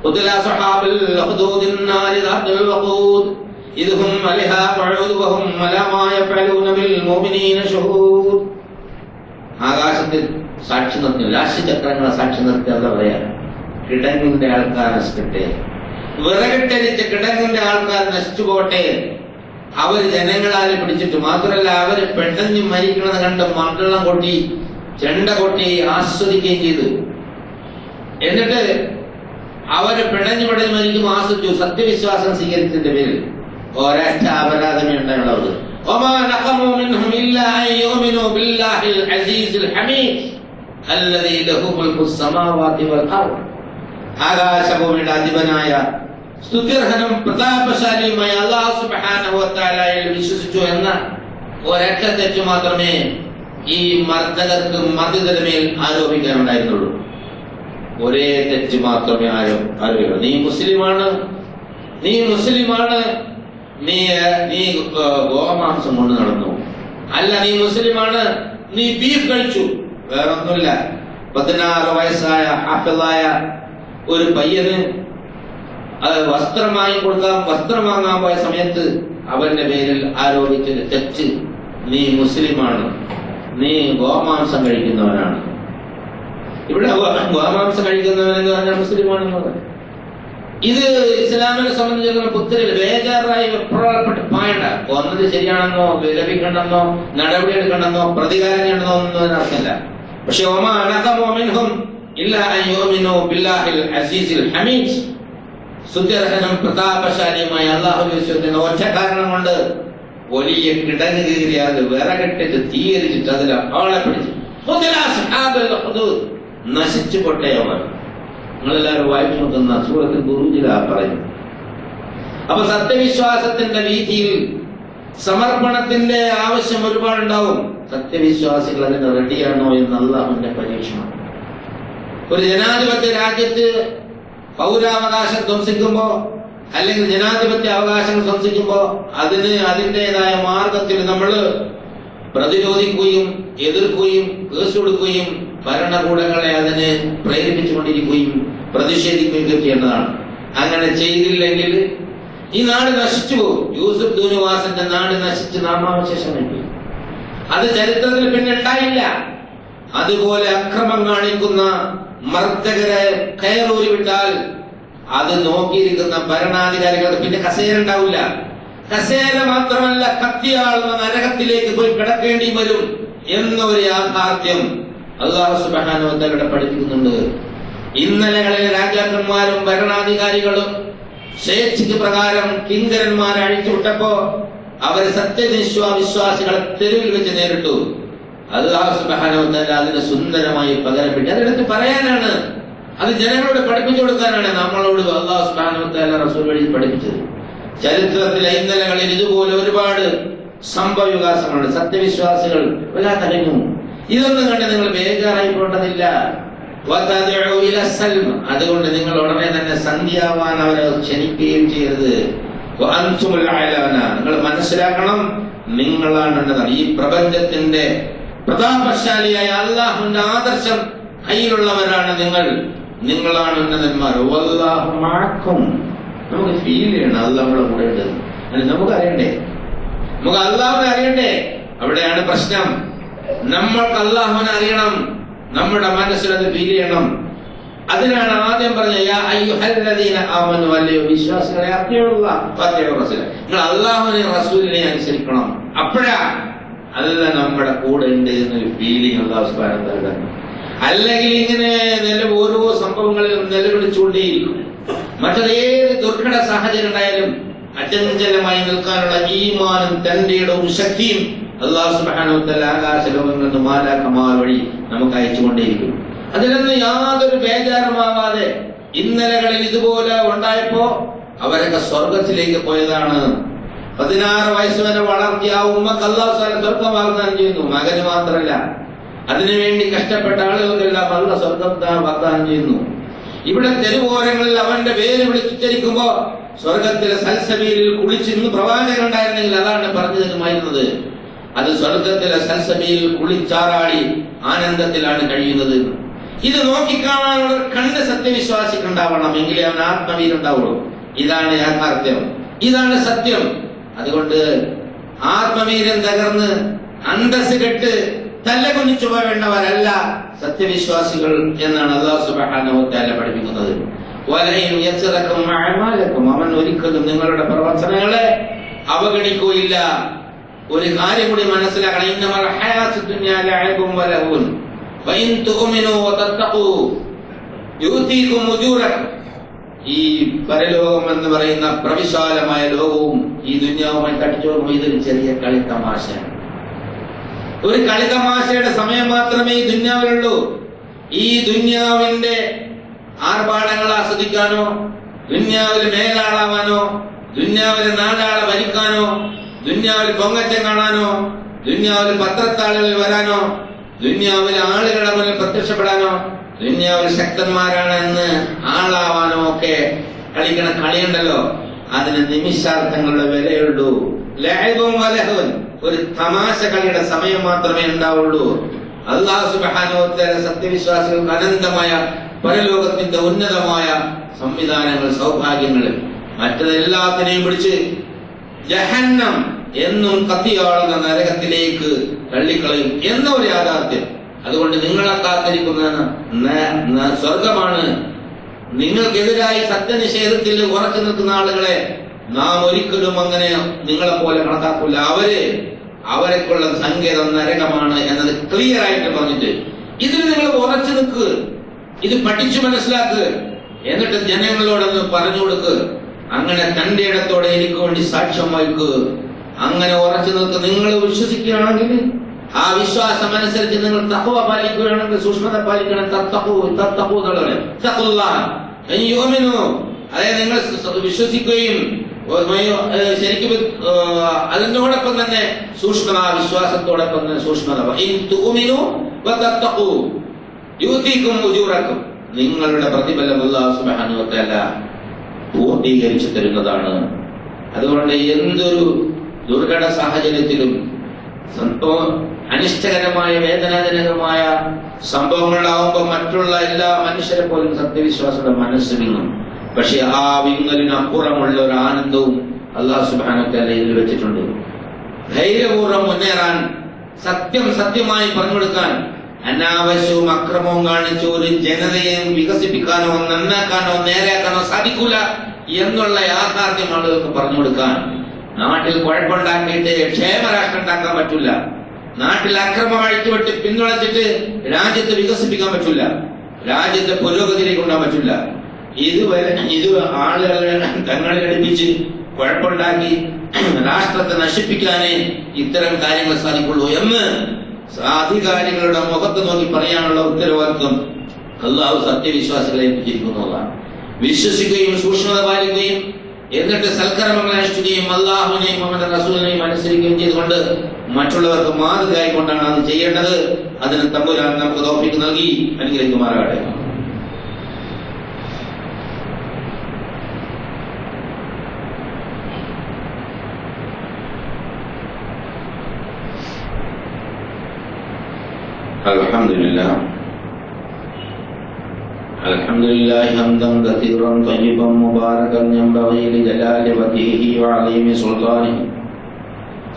قتل أصحاب الأخدود النار ذات الوقود إذ هم عليها قعود وهم على ما يفعلون بالمؤمنين شهود. ആകാശത്തിൽ സാക്ഷി നിർത്തി, രാശിചക്രങ്ങളെ സാക്ഷി നിർത്തി എന്താ പറയാ, കിടങ്ങിന്റെ ആൾക്കാർ നശിക്കട്ടെ, വിറകിട്ടരിച്ച കിടങ്ങിന്റെ ആൾക്കാർ നശിച്ചു പോട്ടെ. അവർ ജനങ്ങളാലെ പിടിച്ചിട്ട് മാത്രമല്ല, അവര് പെട്ടെന്ന് മരിക്കണത് കണ്ട് മണ്ഡലം കൊട്ടി ചെണ്ട കൊട്ടി ആസ്വദിക്കുകയും ചെയ്തു. എന്നിട്ട് അവര് പിടഞ്ഞു മരിക്കും ആസ്വദിച്ചു. സത്യവിശ്വാസം സ്വീകരിച്ചതിന്റെ പേരിൽ ഒരൊറ്റ അപരാധമേ ഉണ്ടായുള്ളത്. ആകാശഭൂമിയുടെ അധിപനായ സ്തുത്യർഹനും പ്രതാപശാലിയുമായ അല്ലാഹു സുബ്ഹാനഹു വ തആലയിൽ വിശ്വസിച്ചു എന്ന ഒരൊറ്റ തെറ്റ് മാത്രമേ ഈ മർദ്ദകർക്ക് മർദ്ദിതരുടെ ആരോപിക്കാനുണ്ടായിരുന്നുള്ളൂ. ഒരേ തെറ്റ് മാത്രമേ ആരോപിക്കൂ. നീ മുസ്ലിമാണ്, നീ ഗോമാംസം കൊണ്ട് നടന്നു, അല്ല നീ മുസ്ലിമാണ്, നീ ബീഫ് കഴിച്ചു, വേറൊന്നുമില്ല. 16 വയസ്സായ ഹാഫിളായ ഒരു പയ്യന് വസ്ത്രം വാങ്ങാൻ പോയ സമയത്ത് അവന്റെ പേരിൽ ആരോപിച്ചത് തെറ്റ്, നീ മുസ്ലിമാണ്, നീ ഗോമാംസം കഴിക്കുന്നവനാണ്. ഇവിടെ ഗോമാംസം കഴിക്കുന്നവനെന്ന് പറഞ്ഞാൽ മുസ്ലിമാണെന്ന് പറഞ്ഞു. ഇത് ഇസ്ലാമിനെ സംബന്ധിച്ചിടത്തോളം പുത്തരിൽ ബേജാറായി വെപ്രാളപ്പെട്ട് പായണ്ട. കൊന്നത് ശരിയാണെന്നോ വിലപിക്കണമെന്നോ നടപടി എടുക്കണമെന്നോ പ്രതികാരം ചെയ്യണമെന്നോ ഒന്നും അതിനർത്ഥമില്ല. പക്ഷെ സുത്യർഹനും പ്രതാപശാലിയുമായ അല്ലാഹു വിശ്വസിക്കുന്ന ഒറ്റ കാരണം കൊണ്ട് വലിയ കിടങ്ങ് കീറി അത് വിറകിട്ടിട്ട് തീയരിച്ചിട്ട് അതിൽ ആളെ പിടിച്ചു നശിച്ചു പൊട്ടയവർ. നിങ്ങളെല്ലാവരും വായിച്ചു നോക്കുന്ന സൂറത്തുൽ ബുറൂജിലാ പറയുന്നു. അപ്പൊ സത്യവിശ്വാസത്തിന്റെ രീതിയിൽ സമർപ്പണത്തിന്റെ ആവശ്യം ഒരുപാടുണ്ടാവും. സത്യവിശ്വാസികൾ അതിന് റെഡിയാണോ എന്ന് അല്ലാഹുവിന്റെ പരീക്ഷണം. ഒരു ജനാധിപത്യ രാജ്യത്ത് പൗരാവകാശം ധ്വംസിക്കുമ്പോ അല്ലെങ്കിൽ ജനാധിപത്യ അവകാശങ്ങൾ സംരക്ഷിക്കുമ്പോ അതിന് അതിൻ്റെതായ മാർഗത്തിൽ നമ്മൾ പ്രതിരോധിക്കുകയും എതിർക്കുകയും കേസ് കൊടുക്കുകയും ഭരണകൂടങ്ങളെ അതിന് പ്രേരിപ്പിച്ചുകൊണ്ടിരിക്കുകയും പ്രതിഷേധിക്കുകയും ചെയ്യേണ്ടതാണ്. അങ്ങനെ ചെയ്തില്ലെങ്കിൽ ഈ നാട് നശിച്ചു പോകും. യൂസുഫ് ദൂനുവാസന്റെ നാട് നശിച്ച് നാമാവശേഷം വേണ്ടി അത് ചരിത്രത്തിൽ പിന്നെ ഉണ്ടായില്ല. അതുപോലെ അക്രമം കാണിക്കുന്ന മർദ്ദകരെ കയറൂരി വിട്ടാൽ അത് നോക്കിയിരിക്കുന്ന ഭരണാധികാരികൾക്ക് പിന്നെ കസേര ഉണ്ടാവില്ല. കസേര മാത്രമല്ല, കത്തിയാളുന്ന നരകത്തിലേക്ക് പോയി കിടക്കേണ്ടി വരും എന്നൊരു യാഥാർത്ഥ്യം അല്ലാഹു സുബ്ഹാനഹു വ തആല പഠിപ്പിക്കുന്നുണ്ട്. ഇന്നലകളിലെ രാജാക്കന്മാരും ഭരണാധികാരികളും സ്വേച്ഛയ്ക്ക് പ്രകാരം കിങ്കരന്മാരെ അഴിച്ചുവിട്ടപ്പോ അവർ സത്യവിശ്വാസികളെ തെരുവിൽ വെച്ച് നേരിട്ടു. അല്ലാഹു സുബ്ഹാനഹു വ തആല അതിനെ സുന്ദരമായി പകരപ്പെട്ട് അതെടുത്ത് പറയാനാണ്, അത് ജനങ്ങളോട് പഠിപ്പിച്ചു കൊടുക്കാനാണ് നമ്മളോട് അല്ലാഹു സുബ്ഹാനഹു വ തആല റസൂൽ വഴി പഠിപ്പിച്ചത്. ചരിത്രത്തിലെ ഇന്നലകളിൽ ഇതുപോലെ ഒരുപാട് സംഭവ വികാസങ്ങളുണ്ട്. സത്യവിശ്വാസികൾ കഴിഞ്ഞു. ഇതൊന്നും കണ്ട് നിങ്ങൾ ബേജാറായി പോകേണ്ടതില്ല. അതുകൊണ്ട് നിങ്ങൾ ഉടനെ തന്നെ സന്ധ്യാവാൻ അവരെ ക്ഷണിക്കുകയും ചെയ്യരുത്. നിങ്ങൾ മനസ്സിലാക്കണം, നിങ്ങളാണ് ഈ പ്രപഞ്ചത്തിന്റെ പ്രതാപശാലിയായ അല്ലാഹുവിന്റെ ആദർശം കയ്യിലുള്ളവരാണ് നിങ്ങളാണ് ഉന്നതന്മാർ. നമുക്ക് ഫീൽ ചെയ്യണം അല്ലാഹ് നമ്മളെ കൂടെ ഉണ്ടെന്ന്. നമുക്ക് അറിയണ്ടേ, നമുക്ക് അല്ലാഹുവിനെ അറിയണ്ടേ? അവിടെയാണ് പ്രശ്നം. നമ്മൾക്ക് അല്ലാഹുവിനെ അറിയണം, നമ്മുടെ മനസ്സിലത് ഫീൽ ചെയ്യണം. അതിനാണ് ആദ്യം പറഞ്ഞ യാ അയ്യുഹല്ലദീന ആമനു അല്ലയോ വിശ്വാസികളെ നിങ്ങൾ അല്ലാഹുവിനെ റസൂലിനെ അനുസരിക്കണം. അപ്പോഴാ അല്ല നമ്മുടെ കൂടെ ഉണ്ട് എന്നൊരു ഫീലിംഗ് അല്ലാഹു സുബ്ഹാനഹു വ തആല. അല്ലെങ്കിൽ ഇങ്ങനെ ഓരോ സംഭവങ്ങളിലും നിലവിളിച്ചുകൊണ്ടേയിരിക്കും. മറ്റേത് ദുർഘട സാഹചര്യം ഉണ്ടായാലും അചഞ്ചലമായി നിൽക്കാനുള്ള ഈമാനും തന്റെ ഇടവും ശക്തിയും അല്ലാഹു സുബ്ഹാനഹു വ തആല ആകാശലോകങ്ങളിൽ നിന്ന് മാലാഖമാർ വഴി നമുക്ക് അയച്ചുകൊണ്ടേയിരിക്കും. അതിലൊന്നും യാതൊരു ബേജാറുമാവാതെ ഇന്നലകളിൽ ഇതുപോലെ ഉണ്ടായപ്പോ അവരൊക്കെ സ്വർഗത്തിലേക്ക് പോയതാണ്. 16 വയസ്സ് വരെ വളർത്തിയ ആ ഉമ്മക്ക് അല്ലാഹു സ്വർഗം വാഗ്ദാനം ചെയ്യുന്നു. മകന് മാത്രമല്ല, അതിനുവേണ്ടി കഷ്ടപ്പെട്ട ആളുകൾക്കെല്ലാം അല്ലാഹു സ്വർഗം വാഗ്ദാനം ചെയ്യുന്നു. ഇവിടെ തെരുവോരങ്ങളിൽ അവന്റെ പേര് വിളിച്ചുച്ചരിക്കുമ്പോ സ്വർഗത്തിലെ സൽസബീലിൽ കുളിച്ചിന്ന് പ്രവാചകൻ ഉണ്ടായിരുന്നെങ്കിൽ അതാണ് പറഞ്ഞു തരുമായിരുന്നത്. അത് സ്വർഗത്തിലെ സൽസബീലിൽ കുളിച്ചാറാടി ആനന്ദത്തിലാണ് കഴിയുന്നത്. ഇത് നോക്കിക്കാണാനുള്ള കണ്ണ് സത്യവിശ്വാസിക്കുണ്ടാവണം, എങ്കിലേ അവൻ ആത്മവീരുണ്ടാവുള്ളൂ. ഇതാണ് യാഥാർത്ഥ്യം, ഇതാണ് സത്യം. അതുകൊണ്ട് ആത്മവീര്യം തകർന്ന് അന്തസ് കെട്ട് തല്ലകുനിച്ചു പോവേണ്ടവരല്ല സത്യവിശ്വാസികൾ എന്നാണ് അല്ലാഹു സുബ്ഹാനഹു വ തആല പഠിപ്പിക്കുന്നത്. വലൈൻ യസ്റക്കും അഅമാലക്കും, അവൻ ഒരിക്കലും നിങ്ങളുടെ പ്രവർത്തനങ്ങളെ അവഗണിക്കുകയില്ല. ഒരു കാര്യം കൂടി മനസ്സിലാക്കണം, ഇന്നമൽ ഹയാത്തു ദുനിയ ലഅബുൻ വലഹുൻ വഇൻ തുഅ്മിനു വതത്തഖൂ യുതീകും ഉജൂറക്കും. ഈ പരലോകം എന്ന് പറയുന്ന പ്രവിശാലമായ ലോകവും ഈ ദുനിയാവുമായി തട്ടിച്ചോറും ഇതൊരു ചെറിയ കളിത്തമാശയാണ്. ഒരു കളിതമാശയുടെ സമയം മാത്രമേ ഈ ദുനിയാവിലുള്ളൂ. ഈ ദുനിയാവിന്റെ ആർഭാടങ്ങൾ ആസ്വദിക്കാനോ, ദുനിയാവിൽ മേലാളാവാനോ, ദുനിയാവിൽ നാടാളെ ഭരിക്കാനോ, ദുനിയാവിൽ പൊങ്ങച്ചം കാണാനോ, ദുനിയാവിൽ പത്രത്താളുകളിൽ വരാനോ, ദുനിയാവിൽ ആളുകളുടെ മുന്നിൽ പ്രത്യക്ഷപ്പെടാനോ, ദുനിയാവിൽ ശക്തന്മാരാണ് എന്ന് ആളാവാനോ ഒക്കെ കളിക്കണ കളിയുണ്ടല്ലോ, അതിന് നിമിഷാർത്ഥങ്ങളുടെ വിലയുള്ളൂ. ലഅബുൻ വലഹുൻ, ഒരു തമാശ കളിയുടെ സമയം മാത്രമേ ഉണ്ടാവുള്ളൂ. അല്ലാഹു സുബ്ഹാനഹു വ തആല സത്യവിശ്വാസികൾക്ക് അനന്തമായ പരലോകത്തിന്റെ ഉന്നതമായ സംവിധാനങ്ങൾ, സൗഭാഗ്യങ്ങൾ, മറ്റതെല്ലാത്തിനെയും പിടിച്ച് ജഹന്നം എന്നും കത്തിയാളുന്ന നരകത്തിലേക്ക് തള്ളിക്കളയും എന്ന ഒരു യാഥാർത്ഥ്യം. അതുകൊണ്ട് നിങ്ങളെ കാത്തിരിക്കുന്ന സ്വർഗമാണ്. നിങ്ങൾക്കെതിരായി സത്യനിഷേധത്തിൽ ഉറച്ചു നിൽക്കുന്ന ആളുകളെ നാം ഒരിക്കലും അങ്ങനെ നിങ്ങളെ പോലെ കണക്കാക്കില്ല. അവരെക്കുള്ള സങ്കേതം നരകമാണ് എന്നത് ക്ലിയർ ആയിട്ട് പറഞ്ഞിട്ട് ഇതിൽ നിങ്ങൾ ഉറച്ചു നിൽക്കുക, ഇത് പഠിച്ചു മനസ്സിലാക്കുക, എന്നിട്ട് ജനങ്ങളോടൊന്ന് പറഞ്ഞു കൊടുക്കുക. അങ്ങനെ തന്റെ ഇടത്തോടെ എനിക്ക് വേണ്ടി സാക്ഷ്യം വഹിക്കുക. അങ്ങനെ ഉറച്ചു നിൽക്കുക. നിങ്ങൾ വിശ്വസിക്കുകയാണെങ്കിൽ ആ വിശ്വാസം അനുസരിച്ച് നിങ്ങൾ തഖ്വ പാലിക്കുകയാണെങ്കിൽ, സൂക്ഷ്മത പാലിക്കണം. അതായത് നിങ്ങൾ വിശ്വസിക്കുകയും ശരിക്കും അതിനോടൊപ്പം തന്നെ സൂക്ഷ്മത, വിശ്വാസത്തോടൊപ്പം തന്നെ സൂക്ഷ്മത. നിങ്ങളുടെ പ്രതിഫലം അല്ലാഹു സുബ്ഹാനഹു വ തആല പൂർത്തീകരിച്ചു തരുന്നതാണ്. അതുകൊണ്ട് എന്തൊരു ദുർഘട സാഹചര്യത്തിലും അനിഷ്ടകരമായ വേദനാജനകമായ സംഭവങ്ങളാവുമ്പോൾ മറ്റുള്ള എല്ലാ മനുഷ്യരെ പോലും സത്യവിശ്വാസയുടെ മനസ്സ് വിങ്ങും. പക്ഷെ ആ വിങ്ങലിനപ്പുറമുള്ള ഒരു ആനന്ദവും അല്ലാഹു സുബ്ഹാനഹു വ തആല ഇതിൽ വെച്ചിട്ടുണ്ട്. ധൈര്യപൂർവ്വം മുന്നേറാൻ, സത്യം സത്യമായി പറഞ്ഞു കൊടുക്കാൻ, അനാവശ്യവും അക്രമവും കാണിച്ച് ഒരു ജനതയെ വികസിപ്പിക്കാനോ നന്നാക്കാനോ നേരെയാക്കാനോ സാധിക്കൂല എന്നുള്ള യാഥാർത്ഥ്യം ആളുകൾക്ക് പറഞ്ഞു കൊടുക്കാൻ. നാട്ടിൽ കുഴപ്പമുണ്ടാക്കിയിട്ട് ക്ഷേമരാഷ്ട്രം ഉണ്ടാക്കാൻ പറ്റില്ല. നാട്ടിൽ അക്രമം അഴിച്ചുവിട്ട് പിന്തുണച്ചിട്ട് രാജ്യത്തെ വികസിപ്പിക്കാൻ പറ്റില്ല, രാജ്യത്തെ പുരോഗതിയിലേക്ക് കൊണ്ടുപോകാൻ പറ്റില്ല. ഇത് ആളുകളെ തങ്ങളിൽ അടുപ്പിച്ച് കുഴപ്പമുണ്ടാക്കി രാഷ്ട്രത്തെ നശിപ്പിക്കാനേ ഇത്തരം കാര്യങ്ങൾ സാധിക്കുള്ളൂ എന്ന് അധികാരികളുടെ മുഖത്ത് നോക്കി പറയാനുള്ള ഉത്തരവാദിത്വം അല്ലാഹു സത്യവിശ്വാസികളെ ഏൽപ്പിച്ചിരിക്കുന്നതാണ്. വിശ്വസിക്കുകയും സൂക്ഷ്മത പാലിക്കുകയും എന്നിട്ട് സൽക്കർമ്മങ്ങൾ അനുഷ്ഠിക്കുകയും അല്ലാഹുവിനെയും മുഹമ്മദ് റസൂലിനെയും അനുസരിക്കുകയും ചെയ്തുകൊണ്ട് മറ്റുള്ളവർക്ക് മാതൃകയായി കൊണ്ടാണ് അത് ചെയ്യേണ്ടത്. അതിന് തമ്പുരാൻ നമുക്ക് തൗഫീഖ് നൽകി അനുഗ്രഹിക്കുമാറാകട്ടെ. الحمد لله حمدا كثيرا طيبا مباركا ينبغي لجلال وجهه وعظيم سلطانه.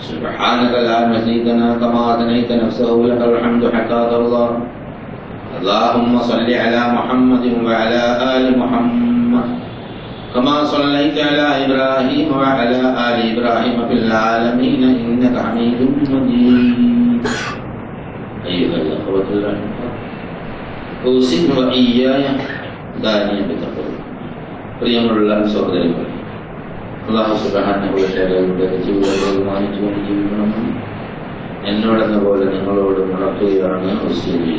سبحانك لا نحصي ثناء كما أثنيت نفسه، لك الحمد حتى ترضى. اللهم صل على محمد وعلى آل محمد كما صليت على إبراهيم وعلى آل إبراهيم في العالمين إنك حميد مجيد. أيها الأخوة الأحبة، أوصيكم وإياي ثانيا بتقوى. പ്രിയമുള്ള സഹോദരങ്ങളെ, അല്ലാഹു സുബ്ഹാനഹു വ തആലയുടെ ജീവിതവുമായി ജീവിക്കണം എന്നോടെന്ന പോലെ നിങ്ങളോട് ഉണർത്തുകയാണ് വസിയത്ത്.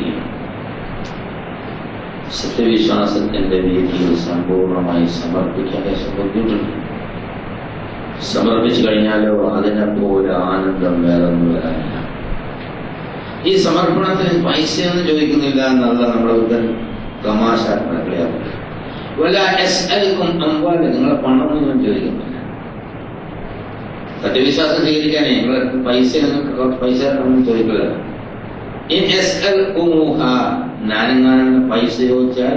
സത്യവിശ്വാസത്തിന്റെ രീതിയിൽ സമ്പൂർണമായി സമർപ്പിക്കാൻ ബുദ്ധിമുട്ടുണ്ട്. സമർപ്പിച്ചു കഴിഞ്ഞാലോ അതിനെപ്പോലെ ആനന്ദം വേറൊന്നും വരാനില്ല. ഈ സമർപ്പണത്തിന് പൈസയൊന്നും ചോദിക്കുന്നില്ല എന്നുള്ള നമ്മുടെ ഉദ്ധൻ തമാശ കളിയാക്കും. നിങ്ങളെ പണമൊന്നും ഞാൻ ചോദിക്കുന്നില്ല. സത്യവിശ്വാസം സ്വീകരിക്കാനേ നിങ്ങളെ പൈസ ഒന്നും ചോദിക്കില്ല. ഞാനെങ്ങാനും പൈസ ചോദിച്ചാൽ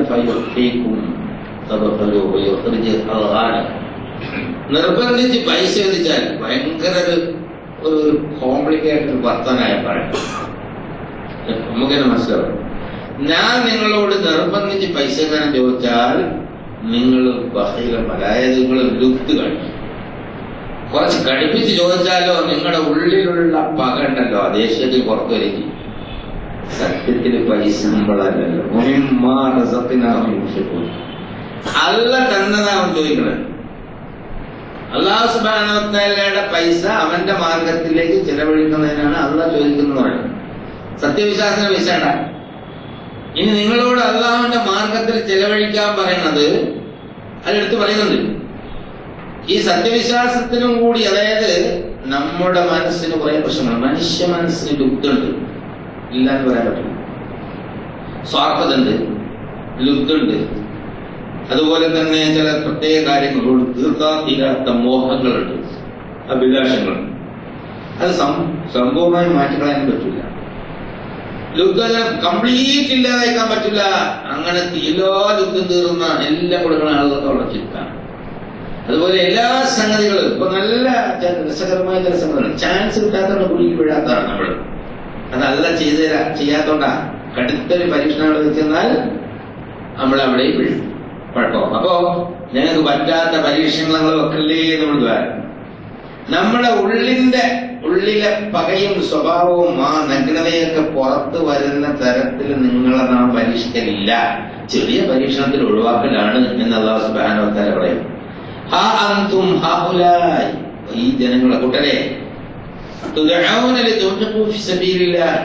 നിർബന്ധിച്ച് പൈസ ചോദിച്ചാൽ ഭയങ്കര ഒരു കോംപ്ലിക്കേറ്റഡ് വർത്തനായ പറയും. നമുക്കെന്നെ മനസ്സിലാവും. ഞാൻ നിങ്ങളോട് നിർബന്ധിച്ച് പൈസ എങ്ങാനും ചോദിച്ചാൽ നിങ്ങൾ ബഹീലന്മാർ, അതായത് നിങ്ങൾ ലുപ്ത് കഴിക്കും. കുറച്ച് കടുപ്പിച്ച് ചോദിച്ചാലോ നിങ്ങളുടെ ഉള്ളിലുള്ള പക ഉണ്ടല്ലോ ദേഷ്യത്തിൽ പുറത്തു വരിക്കും. സത്യത്തിൽ പൈസ നമ്മളല്ലല്ലോ, അല്ല തന്നതാവും ചോദിക്കണത്. അല്ലാഹു സുബ്ഹാനഹു വ തആലയുടെ പൈസ അവന്റെ മാർഗത്തിലേക്ക് ചെലവഴിക്കുന്നതിനാണ് അല്ലാഹ് ചോദിക്കുന്നത്. സത്യവിശ്വാസത്തിന് പൈസ ഉണ്ട. ഇനി നിങ്ങളോട് അള്ളാഹുവിന്റെ മാർഗത്തിൽ ചെലവഴിക്കാൻ പറയുന്നത് അതിലെടുത്ത് പറയുന്നുണ്ട്. ഈ സത്യവിശ്വാസത്തിനും കൂടി, അതായത് നമ്മുടെ മനസ്സിന് കുറെ പ്രശ്നങ്ങൾ, മനുഷ്യ മനസ്സിന് ലുബ്ധുണ്ട്, ഇല്ലാന്ന് പറയാൻ പറ്റില്ല. സ്വാർത്ഥതയുണ്ട്, ലുബ്ധുണ്ട്, അതുപോലെ തന്നെ ചില പ്രത്യേക കാര്യങ്ങളോട് തീർക്കാൻ തീരാത്ത മോഹങ്ങളുണ്ട്, അഭിലാഷങ്ങളുണ്ട്. അത് സമ്പൂർണ്ണമായി മാറ്റിക്കളയാൻ പറ്റില്ല. ലുബ്ധനെ കംപ്ലീറ്റ് ഇല്ലാതാക്കാൻ പറ്റില്ല. അങ്ങനെ എല്ലാ ലുബ്ധം തീർന്ന എല്ലാം കൊടുക്കുന്ന ആളുകൾക്ക് അവിടെ ചിത്താണ്. അതുപോലെ എല്ലാ സംഗതികളും ഇപ്പൊ നല്ല രസകരമായ ചില സംഗതികൾ ചാൻസ് കിട്ടാത്തവരുടെ കുഴിയിൽ വീഴാത്തതാണ് നമ്മൾ. അതല്ല ചെയ്യാത്തോണ്ടാ കടുത്തൊരു പരീക്ഷണങ്ങൾ വെച്ചെന്നാൽ നമ്മൾ അവിടെ വീഴും, കുഴപ്പം. അപ്പോ ഞങ്ങൾക്ക് പറ്റാത്ത പരീക്ഷണങ്ങൾ വെക്കല്ലേ നമ്മൾ ദ്വാരം. നമ്മുടെ ഉള്ളിലെ പകയും സ്വഭാവവും ആ നഗ്നതയൊക്കെ പുറത്തു വരുന്ന തരത്തിൽ നിങ്ങളെ നാം പരീക്ഷിക്കലില്ല. ചെറിയ പരീക്ഷണത്തിൽ ഒഴിവാക്കലാണ് എന്ന് അല്ലാഹു സുബ്ഹാനഹു വ തആല പറയും. ഹാ അൻതും ഹൗലായി, ഈ ജനങ്ങളെ കൂട്ടരെ, തുദഊന ലിതുൻഫിഖൂ ഫി സബീലില്ലാഹ്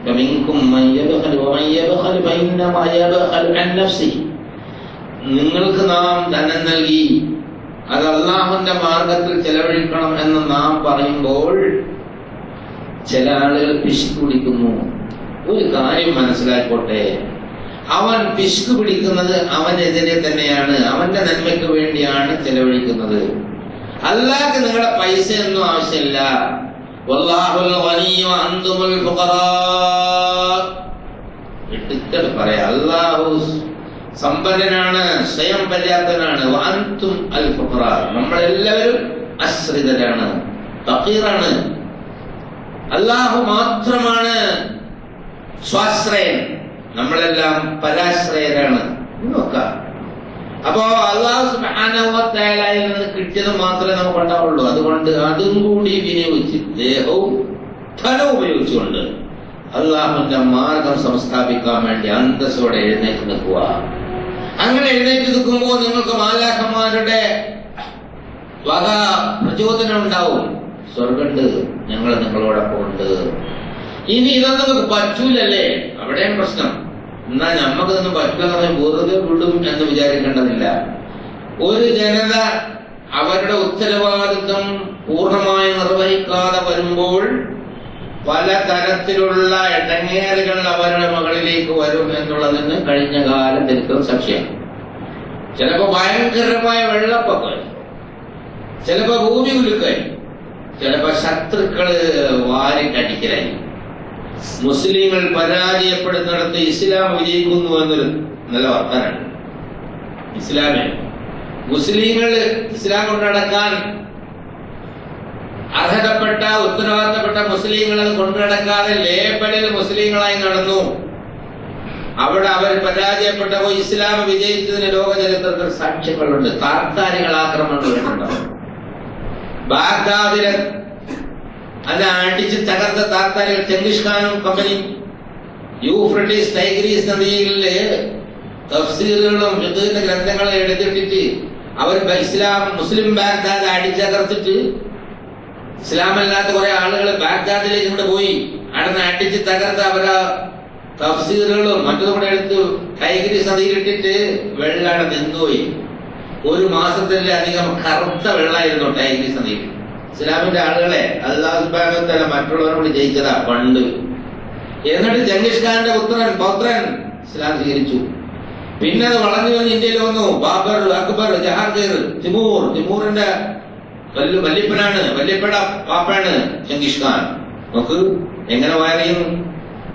വമിൻകും മൻ യബ്ഖലു വമൻ യബ്ഖലു ഫഇന്നമാ യബ്ഖലു അൻ നഫ്സിഹി. നിങ്ങൾക്ക് നാം ധനം നൽകി അത് അള്ളാഹുവിന്റെ മാർഗത്തിൽ ചെലവഴിക്കണം എന്ന് നാം പറയുമ്പോൾ ചില ആളുകൾ പിശുക്ക് പിടിക്കുന്നു. ഒരു കാര്യം മനസ്സിലാക്കോട്ടെ, അവൻ പിശുക്ക് പിടിക്കുന്നത് അവനെതിരെ തന്നെയാണ്, അവന്റെ നന്മയ്ക്ക് വേണ്ടിയാണ് ചെലവഴിക്കുന്നത്. അല്ലാഹുവിന് നിങ്ങളുടെ പൈസ ഒന്നും ആവശ്യമില്ല. വല്ലാഹുൽ ഗനിയ്യു അൻതുമുൽ ഫുഖറാ. എടുത്തിട്ട് പറയാ, അല്ലാഹു സമ്പന്നനാണ്, സ്വയം പര്യാപ്തനാണ്. വഅൻതും അൽ ഫുഖറാ, നമ്മളെല്ലാവരും അശ്രിതരാണ്, ഫഖീറാണ്. അല്ലാഹു മാത്രമാണ് സ്വാശ്രയൻ, നമ്മളെല്ലാം പരാശ്രയരാണ്. നോക്കാം. അപ്പോ അല്ലാഹു സുബ്ഹാനഹു വ തആലയിൽ നിന്ന് കിട്ടിയത് മാത്രമേ നമുക്ക് ഉണ്ടാവുള്ളൂ. അതുകൊണ്ട് അതും കൂടി വിനിയോഗിച്ച് ദേഹവും ധനവും ഉപയോഗിച്ചുകൊണ്ട് അല്ലാഹുവിന്റെ മാർഗം സംസ്ഥാപിക്കാൻ വേണ്ടി അന്തസ്സോടെ എഴുന്നേറ്റ് നിൽക്കുക. അങ്ങനെ എഴുന്നേറ്റ് നിൽക്കുമ്പോൾ നിങ്ങൾക്ക് മാലാഖമാരുടെ വക പ്രചോദനം ഉണ്ടാവും. സ്വർഗമുണ്ട്, ഞങ്ങൾ നിങ്ങളോടൊപ്പം ഉണ്ട്. ഇനി ഇതൊന്നും നിങ്ങൾക്ക് പറ്റൂലല്ലേ, അവിടെയും പ്രശ്നം. എന്നാൽ നമ്മക്കതൊന്നും പറ്റില്ല, വെറുതെ വിടും എന്ന് വിചാരിക്കേണ്ടതില്ല. ഒരു ജനത അവരുടെ ഉത്തരവാദിത്വം പൂർണ്ണമായി നിർവഹിക്കാതെ വരുമ്പോൾ പലതരത്തിലുള്ള ഇടങ്ങേറുകൾ അവരുടെ മകളിലേക്ക് വരും എന്നുള്ളതിന് കഴിഞ്ഞ കാലം ചരിത്രം സാക്ഷിയാണ്. ചിലപ്പോ ഭയങ്കരമായ വെള്ളപ്പൊക്കം, ചിലപ്പോ ഭൂമി കുലുക്കായി, ചിലപ്പോ ശത്രുക്കള് വാരിട്ടടിക്കലായി. മുസ്ലിങ്ങൾ പരാജയപ്പെടുന്നിടത്ത് ഇസ്ലാം വിജയിക്കുന്നു എന്നൊരു നല്ല വർത്താനാണ്. മുസ്ലിങ്ങൾ ഇസ്ലാം കൊണ്ട് നടക്കാൻ അർഹതപ്പെട്ട ഉത്തരവാദിത്തപ്പെട്ട മുസ്ലിങ്ങൾ അത് കൊണ്ടു നടക്കാതെ ലേബലിൽ മുസ്ലിങ്ങളായി നടന്നു. അവിടെ അവർ പരാജയപ്പെട്ടപ്പോൾ ഇസ്ലാം വിജയിച്ചതിന് ലോക ചരിത്രത്തിൽ സാക്ഷ്യങ്ങളുണ്ട്. താർത്താരികൾ ആക്രമണങ്ങൾ ഉണ്ടാവും. ബാഗ്ദാദിലെ അത് അടിച്ച് തകർത്ത താർത്താരികൾ ചെങ്കിസ് ഖാനും കമ്പനി യൂഫ്രട്ടീസ് ടൈഗ്രീസ് നദികളിലെ തഫ്സീറുകളും ഫിഖ്ഹിന്റെ ഗ്രന്ഥങ്ങളും എടുത്തിട്ടിട്ട് അവർ മുസ്ലിം ബാഗ്ദാദ് അടിച്ചകർത്തിട്ട് ഇസ്ലാമല്ലാത്ത കുറെ ആളുകൾ ബാഗ്ദാദിലേക്ക് കൊണ്ട് പോയി അവിടെ അടിച്ച് തകർത്ത് അവരാ തഫ്സീറുകളും മറ്റതും കൂടെ എടുത്ത് ടൈഗ്രീസ് നദിയിലിട്ടിട്ട് വെള്ളാടെ നിന്നുപോയി. 1 മാസത്തിലധികം കറുത്ത വെള്ളമായിരുന്നു ടൈഗ്രീസ് നദിയിൽ. ഇസ്ലാമിന്റെ ആളുകളെ അല്ലാഹു സുബ്ഹാനഹു വ തആല മറ്റുള്ളവരോട് ജയിച്ചതാ പണ്ട്. എന്നിട്ട് ചെങ്കിസ് ഖാന്റെ പൗത്രൻ ഇസ്ലാം സ്വീകരിച്ചു. പിന്നെ അത് വളർന്നു കഴിഞ്ഞ് ഇന്ത്യയിൽ വന്നു. ബാബർ, അക്ബർ, ജഹാംഗീർ, തിമൂറിന്റെ വല്യപ്പയുടെ പാപ്പാണ് ചെങ്കിസ് ഖാൻ. നോക്ക് എങ്ങനെ വാരിയും.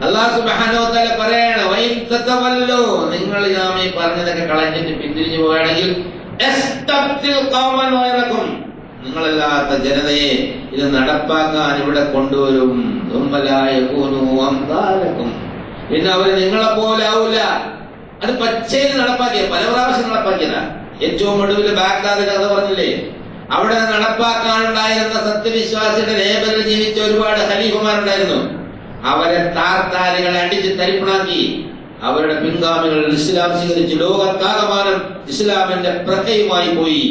അല്ലാഹു സുബ്ഹാനഹു വ തആല പറയാണ്, വൈൻ തതവല്ലു, നിങ്ങൾ ഞാൻ ഈ പറഞ്ഞതൊക്കെ കളഞ്ഞിട്ട് പിന്തിരിഞ്ഞു പോവുകയാണെങ്കിൽ എസ്തബ്ദിൽ ഖൗമൻ ഗൈറകും, നിങ്ങളല്ലാത്ത ജനതയെ ഇത് നടപ്പാക്കാൻ ഇവിടെ കൊണ്ടുവരും. പിന്നെ അവര് നിങ്ങളെ പോലെ ആവൂല. അത് പച്ചയിൽ നടപ്പാക്കിയ, പല പ്രാവശ്യം നടപ്പാക്കിയതാ. ഏറ്റവും ഒടുവിൽ ബാഗ്ദാദിന്റെ കഥ പറഞ്ഞില്ലേ, അവിടെ നടപ്പാക്കാനുണ്ടായിരുന്ന സത്യവിശ്വാസിയുടെ ലേബലിൽ ജീവിച്ച ഒരുപാട് ഖലീഫമാരുണ്ടായിരുന്നു. അവരെ താർത്താരികളെ അടിച്ച് തരിപ്പണാക്കി അവരുടെ പിൻഗാമികൾ ഇസ്ലാം സ്വീകരിച്ച് ലോകത്താകമാനം ഇസ്ലാമിന്റെ പ്രഖ്യയുമായി പോയി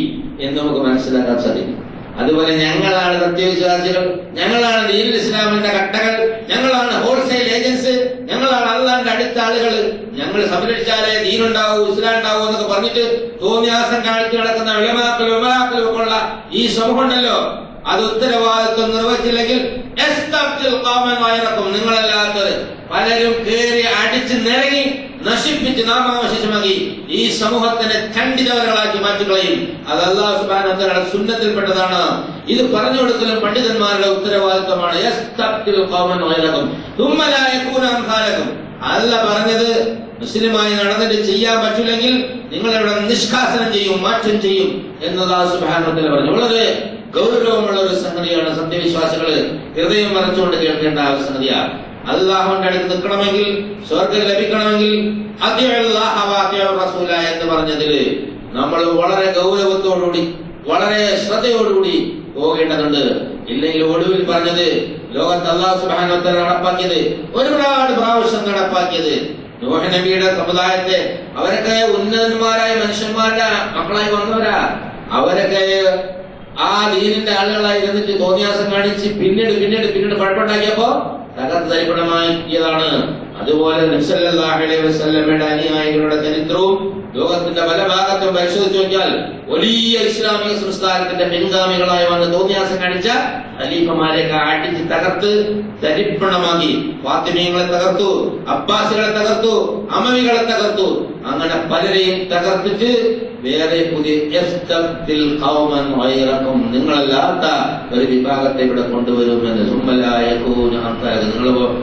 എന്ന് നമുക്ക് മനസ്സിലാക്കാൻ സാധിക്കും. അതുപോലെ ഞങ്ങളാണ് സത്യവിശ്വാസികൾ, ഞങ്ങളാണ് ദീനുൽ ഇസ്ലാമിന്റെ കട്ടകൾ, ഞങ്ങളാണ് ഹോൾസെയിൽ ഏജൻസ്, ഞങ്ങളാണ് അള്ളാന്റെ അടുത്ത ആളുകൾ, ഞങ്ങൾ സംരക്ഷിച്ചാലേ ദീനുണ്ടാവൂ ഇസ്ലാം ഉണ്ടാവൂ എന്നൊക്കെ പറഞ്ഞിട്ട് തോന്നിയാസം കാണിച്ചു നടക്കുന്ന ഉലമാക്കളും ഒക്കെ ഉള്ള ഈ സമൂഹം ഉണ്ടല്ലോ, അത് ഉത്തരവാദിത്വം നിർവഹിച്ചില്ലെങ്കിൽ നിങ്ങളല്ലാത്തത് പലരും കയറി അടിച്ച് നിറങ്ങി നശിപ്പിച്ച് നാമാവശേഷമാക്കി ഈ സമൂഹത്തിനെ ഖണ്ഡിതവകളാക്കി മാറ്റുകളയും. അത് അല്ലാഹു സുബ്ഹാനഹു വ തആലയുടെ സുന്നത്തിൽപ്പെട്ടതാണ്. ഇത് പറഞ്ഞു കൊടുക്കലും പണ്ഡിതന്മാരുടെ ഉത്തരവാദിത്വമാണ്. അല്ല പറഞ്ഞത് മുസ്ലിമായി നടന്നിട്ട് ചെയ്യാൻ പറ്റില്ലെങ്കിൽ നിങ്ങളിവിടെ നിഷ്കാസനം ചെയ്യും, മാറ്റം ചെയ്യും എന്ന് അല്ലാഹു സുബ്ഹാനഹു വ തആല പറഞ്ഞു. വളരെ ഗൗരവമുള്ള ഒരു സംഗതിയാണ്. സത്യവിശ്വാസികള് ഹൃദയം മറച്ചുകൊണ്ട് കേൾക്കേണ്ട ആ സംഗതിയാണ്. അല്ലാഹുവിന്റെ അടുത്ത് നിൽക്കണമെങ്കിൽ, സ്വർഗ്ഗം ലഭിക്കണമെങ്കിൽ എന്ന് പറഞ്ഞതില് നമ്മൾ വളരെ ഗൗരവത്തോടുകൂടി വളരെ ശ്രദ്ധയോടുകൂടി പോകേണ്ടതുണ്ട്. ഇല്ലെങ്കിൽ ഒടുവിൽ പറഞ്ഞത് ലോകത്ത് അല്ലാഹു സുബ്ഹാനഹു വ തആല നടപ്പാക്കിയത് ഒരുപാട് പ്രാവശ്യം നടപ്പാക്കിയത് നൂഹ് നബിയുടെ സമുദായത്തെ, അവരൊക്കെ ഉന്നതന്മാരായ മനുഷ്യന്മാരുടെ മക്കളായി വന്നവരാ. അവരൊക്കെ ആ ദീനിന്റെ ആളുകളായി ഇരുന്നിട്ട് തോന്നിയാസം കാണിച്ച് പിന്നീട് കുഴപ്പമുണ്ടാക്കിയപ്പോ തകർത്ത് തരിപ്പണമാക്കിയതാണ്. അതുപോലെ നബി സല്ലല്ലാഹു അലൈഹി വസല്ലമയുടെ അനുയായികളുടെ ചരിത്രവും ലോകത്തിന്റെ പല ഭാഗത്തും പരിശോധിച്ചു നോക്കിയാൽ വലിയ ഇസ്ലാമിക സംസ്കാരത്തിന്റെ പിൻഗാമികളായി വന്ന് തോന്നിയാസം കാണിച്ച ഖലീഫമാരെയൊക്കെ അടിച്ച് തകർത്ത് തരിപ്പണമാക്കി. ഫാത്തിമീങ്ങളെ തകർത്തു, അബ്ബാസികളെ തകർത്തു, അമവികളെ തകർത്തു. അങ്ങനെ പലരെയും തകർത്തിട്ട് വേറെ പുതിയ നിങ്ങളല്ലാത്ത ഒരു വിഭാഗത്തെ ഇവിടെ കൊണ്ടുവരുമെന്ന്.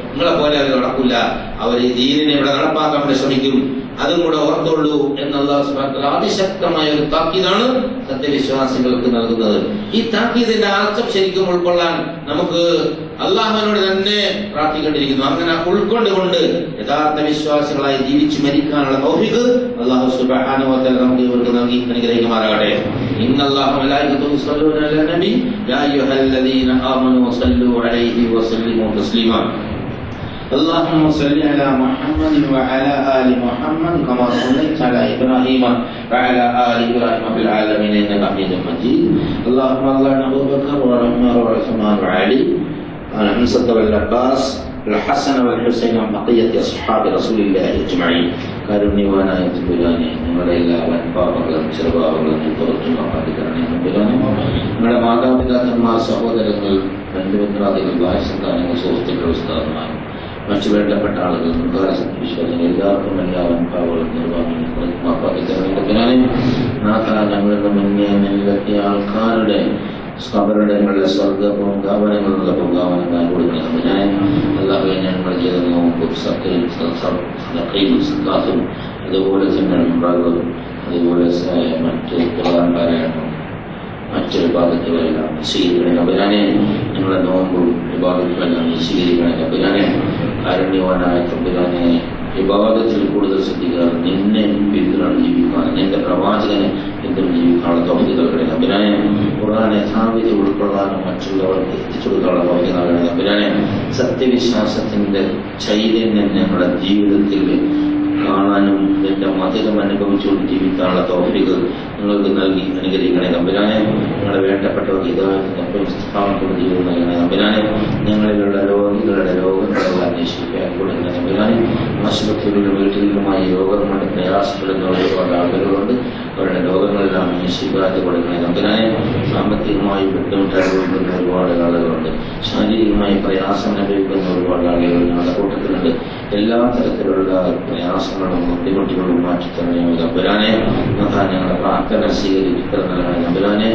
നിങ്ങളെ പോലെ അവർ നടക്കില്ല, അവർ ഈ ദീനിനെ ഇവിടെ നടപ്പാക്കാൻ വേണ്ടി ശ്രമിക്കും. അതും കൂടെ ഓർത്തുള്ളൂ എന്ന് അല്ലാഹു സുബ്ഹാനഹു വ തആല അതിശക്തമായ ഒരു താക്കീതാണ് സത്യവിശ്വാസികൾക്ക് നൽകുന്നത്. ഈ താക്കീതിന്റെ അർത്ഥം ശരിക്കും ഉൾക്കൊള്ളാൻ നമുക്ക് അള്ളാഹുവിനോട് തന്നെ പ്രാർത്ഥിക്കേണ്ടിയിരിക്കുന്നു. അങ്ങനെ ഉൾക്കൊണ്ടുകൊണ്ട് യഥാർത്ഥ വിശ്വാസികളായി ജീവിച്ചു മരിക്കാനുള്ള തൗഫീഖ് അല്ലാഹു സുബ്ഹാനഹു വ തആല നമുക്ക് ഇവർക്ക് നൽകി അനുഗ്രഹിക്കുമാറാകട്ടെ. ഇന്നല്ലാഹു മലായികതുഹു യുസല്ലൂന അലൻ നബി യാ അയ്യുഹല്ലദീന ആമനൂ സല്ലു അലൈഹി വസല്ലിമു തസ്ലീമാ. اللهم صل على محمد وعلى آل محمد كما صليت على إبراهيم وعلى آل إبراهيم في العالمين إنك حميد مجيد. اللهم اغفر أبو بكر وعمر وعثمان وعلي والحمزة والعباس والحسن والحسين وبقية أصحاب رسول الله أجمعين. കാരുണ്യവാനായ തമ്പുരാനെ, നിങ്ങളുടെ എല്ലാ വൻപാപങ്ങളും ചെറുപാപങ്ങളും പുറത്തു മാപ്പാതിക്കരണേ തമ്പുരാനെ. നിങ്ങളുടെ മാതാപിതാക്കന്മാർ, സഹോദരങ്ങൾ, ബന്ധുമിത്രാദികൾ, ഭാര്യസന്താനങ്ങൾ, സുഹൃത്തുക്കൾ, ഉസ്താദുമാർ, മറ്റു വേണ്ടപ്പെട്ട ആളുകൾ, വിശ്വാസങ്ങൾ എല്ലാവർക്കും എല്ലാ വൻപാപങ്ങളും നിർവ്വാഹി ഞങ്ങളുടെ മുന്നേ നിലത്തിയ ആൾക്കാരുടെ ഖബറുകളുടെ സ്വർഗ്ഗവും ഗാവനങ്ങളുള്ള പൂങ്കാവനങ്ങൾ കൊടുക്കുന്നതിനായി അല്ലാഹുവേ, ഞങ്ങൾ ചെയ്ത നോമ്പും സക്കാത്തും അതുപോലെ തന്നെ ഉംറകളും അതുപോലെ മറ്റ് ഖുർആൻ പാരായണവും മറ്റ് ഇബാദത്തുകളെല്ലാം സ്വീകരിക്കണേ തമ്പുരാനെ. ഞങ്ങളുടെ നോമ്പും ഇബാദത്തുകളെല്ലാം സ്വീകരിക്കണേ തമ്പുരാനെ. കാരുണ്യവാനായ തമ്പുരാനെ, ഇബാദത്തിൽ കൂടുതൽ ശ്രദ്ധിക്കുക, നിന്നെ പിന്തുണ ജീവിക്കാൻ, നിന്റെ പ്രവാചകനെ പിന്തുണ ജീവിക്കാനുള്ള തൗഫീഖ് നൽകണേ തമ്പുരാനെ. ഖുർആൻ യഥാവിധി ഉൾക്കൊള്ളാനും മറ്റുള്ളവർക്ക് എത്തിച്ചു കൊടുക്കാനുള്ള തൗഫീഖ് നൽകണേ തമ്പുരാനെ. സത്യവിശ്വാസത്തിന്റെ ചൈതന്യം ഞങ്ങളുടെ ജീവിതത്തിൽ കാണാനും നിന്റെ മധുരം അനുഭവിച്ചുകൊണ്ട് ജീവിക്കാനുള്ള തൗഫീഖ് നിങ്ങൾക്ക് നൽകി അനുഗ്രഹിക്കണേ തമ്പുരാനെ. ഞങ്ങളുടെ വേണ്ടപ്പെട്ടവർക്ക് ഹിദായത്തിനൊപ്പം സ്ഥാപനത്തോട് ജീവിതം നൽകണേ തമ്പുരാനെ. ഞങ്ങളിലുള്ള രോഗികളുടെ രോഗങ്ങളെല്ലാം അന്വേഷിക്കാൻ കൊടുക്കണേ തമ്പുരാനെ. ആശുപത്രികളിലും വീട്ടിലുമായി രോഗം കൊണ്ട് പ്രയാസപ്പെടുന്ന ഒരുപാട് ആളുകളുണ്ട്. അവരുടെ രോഗങ്ങളെല്ലാം അന്വേഷിക്കാതെ കൊടുക്കണേ തമ്പുരാനെ. സാമ്പത്തികമായി ബുദ്ധിമുട്ട് അനുഭവിക്കുന്ന ഒരുപാട് ആളുകളുണ്ട്. ശാരീരികമായി പ്രയാസം അനുഭവിക്കുന്ന ഒരുപാട് ആളുകൾ ഞങ്ങളുടെ കൂട്ടത്തിലുണ്ട്. എല്ലാ തരത്തിലുള്ള പ്രയാസങ്ങളും ബുദ്ധിമുട്ടുകളും മാറ്റിത്തരണേ തമ്പുരാനെ. ഞങ്ങളുടെ പ്രാർത്ഥന സ്വീകരിക്കണേ തമ്പുരാനെ.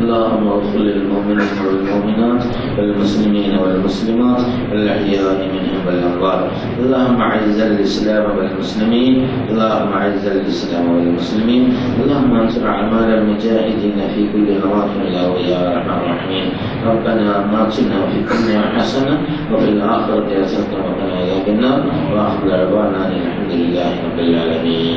اللهم اغفر للمؤمنين والمؤمنات والمسلمين والمسلمات الأحياء منهم والأموات. اللهم أعز الإسلام والمسلمين. اللهم أعز الإسلام والمسلمين. اللهم انصر أعمال المجاهدين في كل مواطن يا أرحم الراحمين. ربنا آتنا في الدنيا حسنة وفي الآخرة حسنة وقنا عذاب النار. وآخر دعوانا الحمد لله رب العالمين.